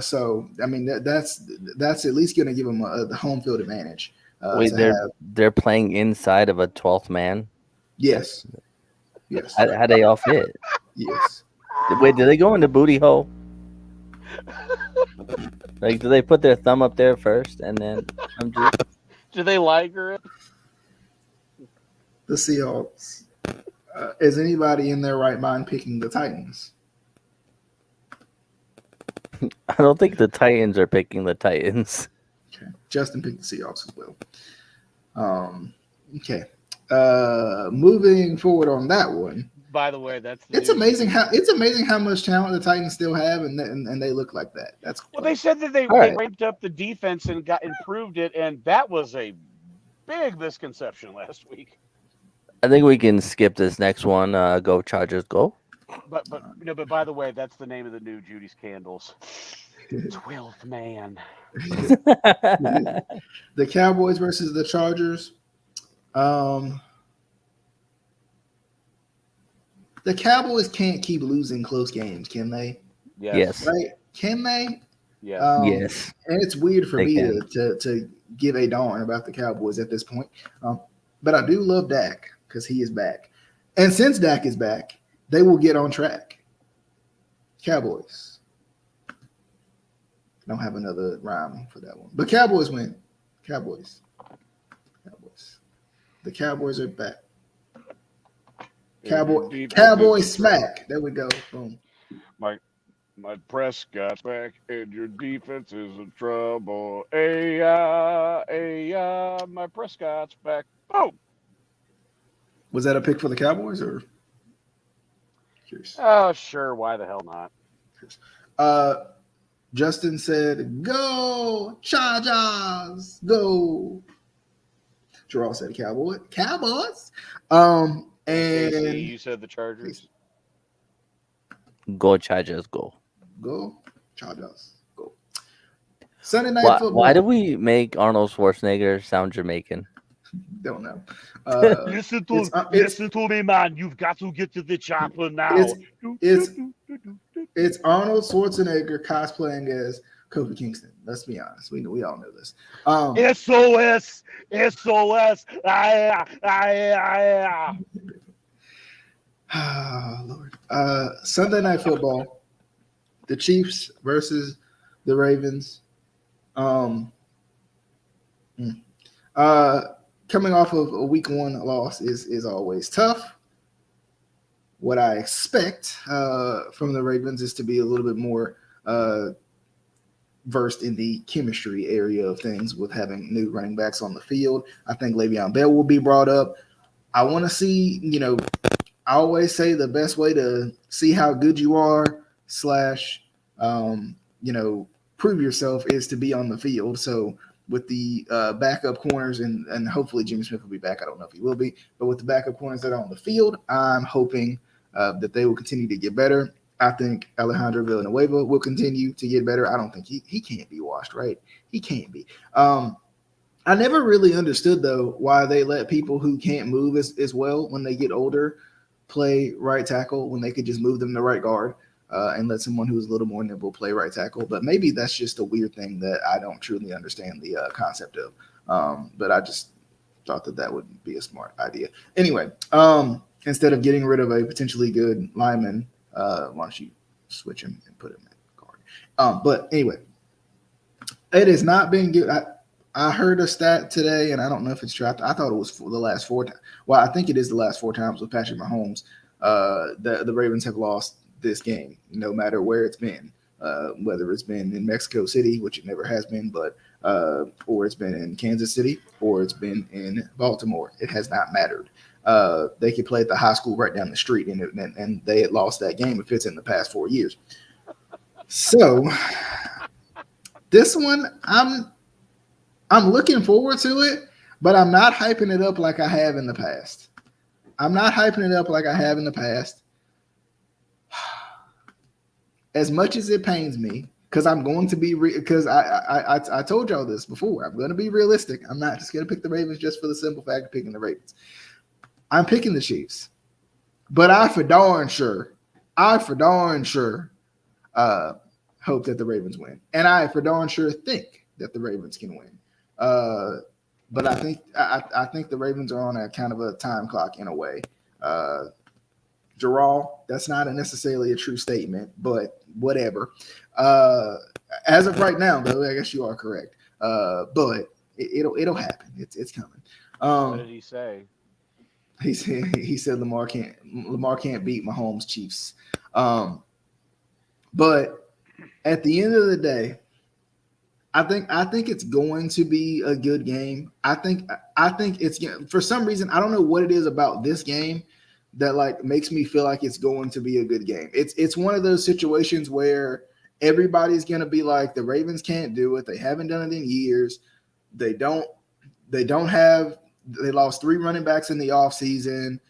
So I mean that's at least going to give them the home field advantage. Wait, they're playing inside of a 12th man? Yes. How they all fit? Yes. Wait, do they go in the booty hole? Like, do they put their thumb up there first and then? Do they liger it? The Seahawks. Is anybody in their right mind picking the Titans? I don't think the Titans are picking the Titans. Okay. Justin picked the Seahawks as well. Okay. Moving forward on that one. By the way, it's amazing how much talent the Titans still have, and they look like that. Well, they said that they ramped up the defense and improved it, and that was a big misconception last week. I think we can skip this next one. Go Chargers, go. But by the way, that's the name of the new Judy's Candles. 12th man. The Cowboys versus the Chargers. The Cowboys can't keep losing close games, can they? Yes. Right? Can they? Yes. Yes. And it's weird for They me can. to give a darn about the Cowboys at this point. But I do love Dak because he is back. And since Dak is back, they will get on track. Cowboys. I don't have another rhyme for that one. But Cowboys win. Cowboys. The Cowboys are back. Cowboys smack. There we go. Boom. My Prescott's back, and your defense is in trouble. My Prescott's back. Boom. Was that a pick for the Cowboys or? Curious. Oh, sure. Why the hell not? Justin said, "Go Chargers, go." Gerald said, Cowboys. And Casey, you said the Chargers. Go Chargers, go. Go Chargers, go. Sunday night football. Why do we make Arnold Schwarzenegger sound Jamaican? Don't know. Listen to me, man. You've got to get to the chopper now. It's Arnold Schwarzenegger cosplaying as Kofi Kingston. Let's be honest. We all know this. SOS. Lord. Sunday night football. The Chiefs versus the Ravens. Coming off of a week 1 loss is always tough. What I expect from the Ravens is to be a little bit more versed in the chemistry area of things with having new running backs on the field. I think Le'Veon Bell will be brought up. I want to see, I always say the best way to see how good you are / prove yourself is to be on the field. So with the backup corners and hopefully Jimmy Smith will be back. I don't know if he will be, but with the backup corners that are on the field, I'm hoping that they will continue to get better. I think Alejandro Villanueva will continue to get better. I don't think he can't be washed, right? He can't be. I never really understood, though, why they let people who can't move as well when they get older play right tackle when they could just move them to right guard and let someone who's a little more nimble play right tackle. But maybe that's just a weird thing that I don't truly understand the concept of. But I just thought that would be a smart idea. Anyway, instead of getting rid of a potentially good lineman, why don't you switch him and put him at guard? But anyway, it has not been good. I heard a stat today, and I don't know if it's true. I thought it was for the last 4 times. Well, I think it is the last 4 times with Patrick Mahomes. The Ravens have lost this game, no matter where it's been, whether it's been in Mexico City, which it never has been, but or it's been in Kansas City, or it's been in Baltimore. It has not mattered. They could play at the high school right down the street, and they had lost that game if it's in the past 4 years. So this one, I'm looking forward to it, but I'm not hyping it up like I have in the past. As much as it pains me, because I'm going to be because I told y'all this before. I'm going to be realistic. I'm not just going to pick the Ravens just for the simple fact of picking the Ravens. I'm picking the Chiefs, but I for darn sure hope that the Ravens win, and I for darn sure think that the Ravens can win. But I think the Ravens are on a kind of a time clock in a way. Gerald, that's not necessarily a true statement, but whatever. As of right now, though, I guess you are correct. But it'll happen. It's coming. What did he say? He said Lamar can't beat Mahomes Chiefs. But at the end of the day, I think it's going to be a good game. I think it's, for some reason, I don't know what it is about this game that like makes me feel like it's going to be a good game. It's one of those situations where everybody's going to be like, the Ravens can't do it. They haven't done it in years. They lost 3 running backs in the offseason.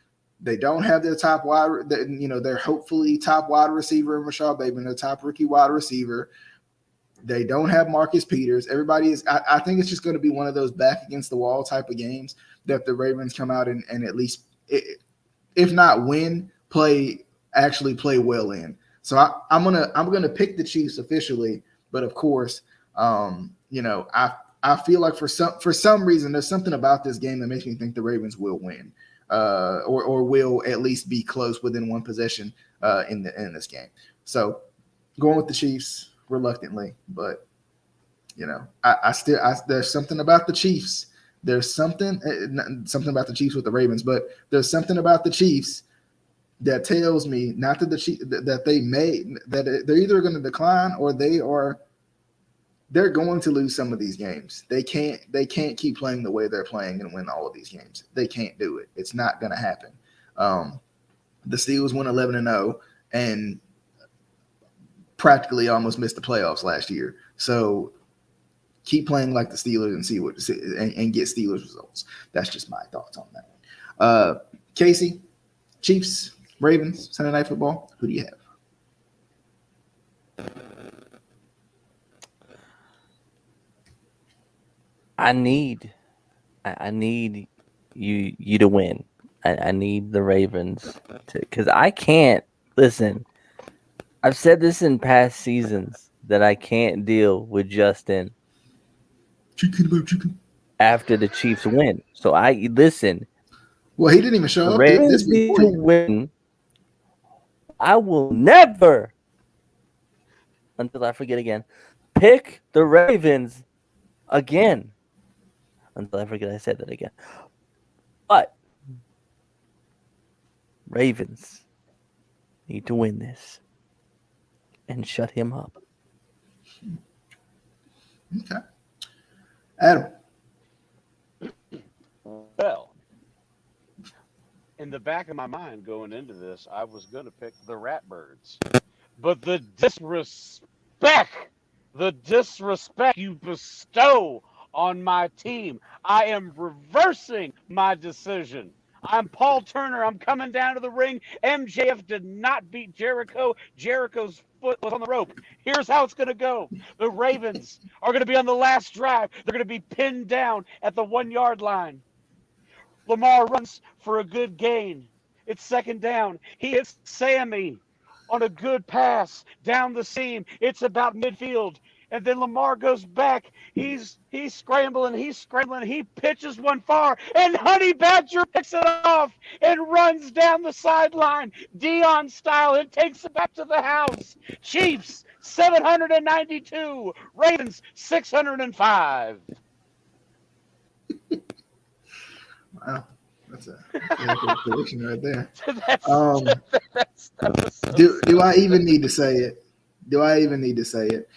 They don't have their top wide, their hopefully top wide receiver, Rashad Bateman, their top rookie wide receiver. They don't have Marcus Peters. Everybody is. I think it's just going to be one of those back against the wall type of games that the Ravens come out and at least, if not win, actually play well in. So I'm gonna pick the Chiefs officially, but of course, I feel like for some reason there's something about this game that makes me think the Ravens will win, or will at least be close within one possession in this game. So going with the Chiefs reluctantly, but there's something about the Chiefs. There's something about the Chiefs with the Ravens, but there's something about the Chiefs that tells me not that they're either going to decline or they're going to lose some of these games. They can't keep playing the way they're playing and win all of these games. They can't do it. It's not going to happen. The Steelers went 11-0 and practically almost missed the playoffs last year. So keep playing like the Steelers and get Steelers results. That's just my thoughts on that one. Casey, Chiefs, Ravens, Sunday Night Football. Who do you have? I need you to win. I need the Ravens because I can't listen. I've said this in past seasons that I can't deal with Justin after the Chiefs win. So I listen. Well, he didn't even show The up Ravens this need week. to win. I will never, until I forget again, pick the Ravens again. Until I forget I said that again. But Ravens need to win this and shut him up. Okay. Adam. Well, in the back of my mind going into this, I was going to pick the Ratbirds. But the disrespect you bestow on my team, I am reversing my decision. I'm Paul Turner. I'm coming down to the ring. MJF did not beat Jericho. Jericho's foot was on the rope. Here's how it's going to go. The Ravens are going to be on the last drive. They're going to be pinned down at the 1-yard line. Lamar runs for a good gain. It's second down. He hits Sammy on a good pass down the seam. It's about midfield. And then Lamar goes back. He's scrambling. He pitches one far. And Honey Badger picks it off and runs down the sideline. Dion style and takes it back to the house. Chiefs, 792. Ravens, 605. Wow. That's a prediction right there. That was so Do I even need to say it?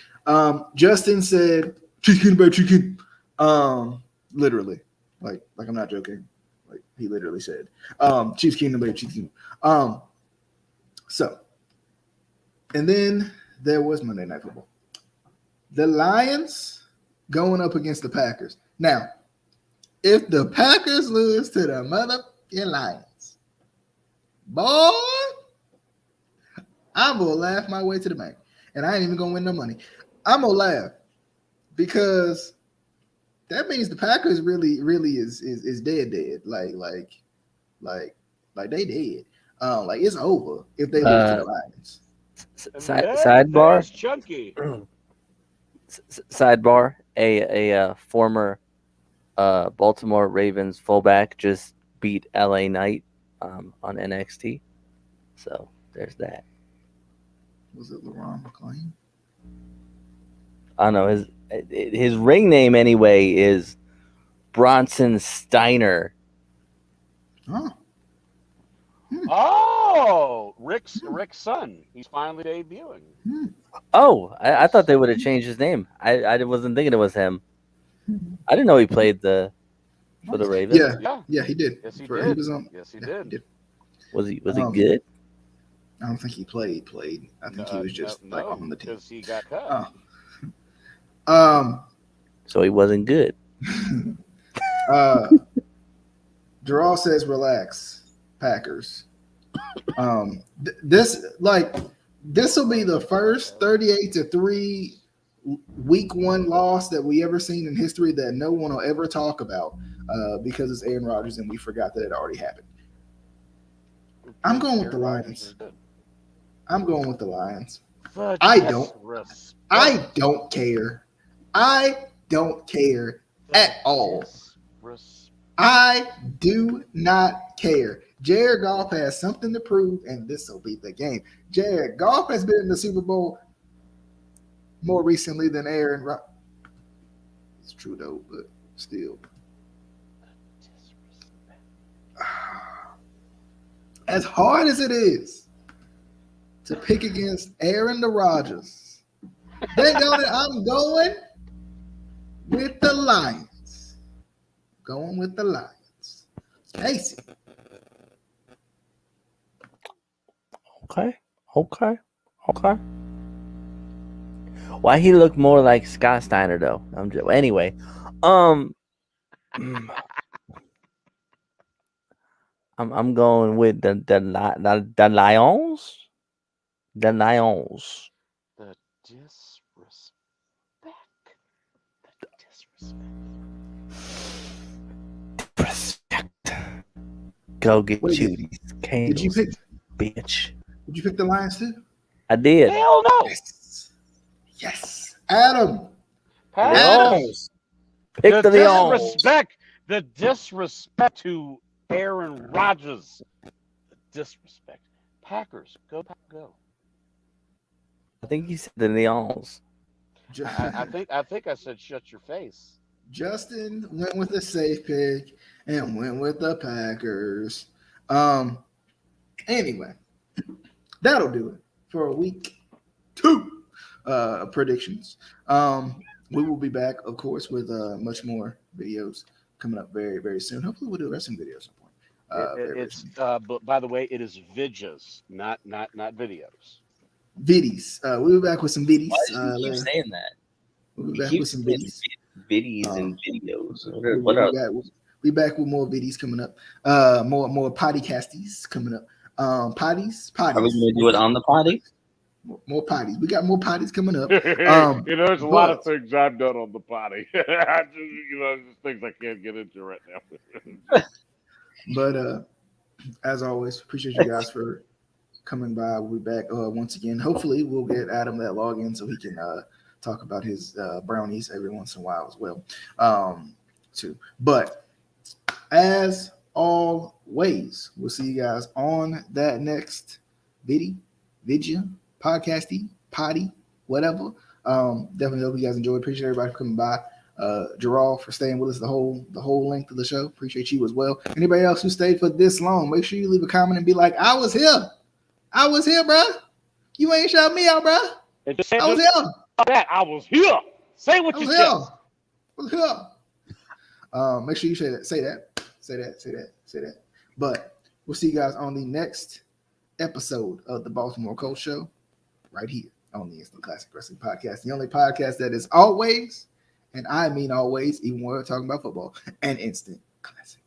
Justin said chicken by chicken. Literally. Like I'm not joking. Like he literally said. Chiefs kingdom by chicken. So and then there was Monday Night Football. The Lions going up against the Packers. Now, if the Packers lose to the motherfucking Lions, boy, I'm going to laugh my way to the bank. And I ain't even going to win no money. I'm going to laugh because that means the Packers really is dead. Like they dead. Like it's over if they lose to the Lions. Sidebar. That's chunky. Sidebar. A former Baltimore Ravens fullback just beat LA Knight on NXT. So there's that. Was it LeRon McClain? I don't know. His ring name anyway is Bronson Steiner. Oh. Oh, Rick's son. He's finally debuting. Oh, I thought they would have changed his name. I wasn't thinking it was him. I didn't know he played for the Ravens. Yeah, he did. Yes, he He did. was on. Yes, he yeah, did. He did. Was he good? I don't think he played. I think he was just on the team. Because he got cut. So he wasn't good. Gerald says, "Relax, Packers." This will be the first 38-3 week 1 loss that we ever seen in history that no one will ever talk about because it's Aaron Rodgers and we forgot that it already happened. I'm going with the Aaron Rodgers Lions. is good. I'm going with the Lions. The I don't. disrespect. I don't care. I don't care at all. Disrespect. I do not care. Jared Goff has something to prove, and this will be the game. Jared Goff has been in the Super Bowl more recently than Aaron Rodgers. It's true though, but still. As hard as it is to pick against Aaron Rodgers, I'm going with the Lions. Going with the Lions. Casey. Okay. Why he look more like Scott Steiner though? Anyway. I'm going with the Lions. The Lions. The disrespect. Respect. Go get Wait, you these candles, Did you pick? bitch. Did you pick the Lions too? I did. Hell no. Yes. Adam. Lions. Pick the Lions. The disrespect to Aaron Rodgers. The disrespect. Packers, go. I think he said the Lions. I think I said shut your face. Justin went with the safe pick and went with the Packers. Anyway, that'll do it for week 2 predictions. We will be back, of course, with much more videos coming up very, very soon. Hopefully, we'll do wrestling videos at some point. But by the way, it is vidges, not videos. Viddies. We'll be back with some viddies. Why do you keep saying that? We'll be back with some viddies. Viddies and videos. We back with more viddies coming up. More podcasties coming up. Potties. Are we going to do it on the potty? More potties. We got more potties coming up. There's a lot of things I've done on the potty. Just things I can't get into right now. But as always, appreciate you guys for coming by. We'll be back once again. Hopefully, we'll get Adam that login so he can talk about his brownies every once in a while as well. Too. But as always, we'll see you guys on that next video, podcasty, potty, whatever. Definitely hope you guys enjoyed. Appreciate everybody for coming by. Gerald for staying with us the whole length of the show. Appreciate you as well. Anybody else who stayed for this long, make sure you leave a comment and be like, I was here, bro. You ain't shout me out, bro. I was here. I was here. Say what you said. I was here. Make sure you say that. But we'll see you guys on the next episode of the Baltimore Colts Show right here on the Instant Classic Wrestling Podcast, the only podcast that is always, and I mean always, even when we're talking about football, an instant classic.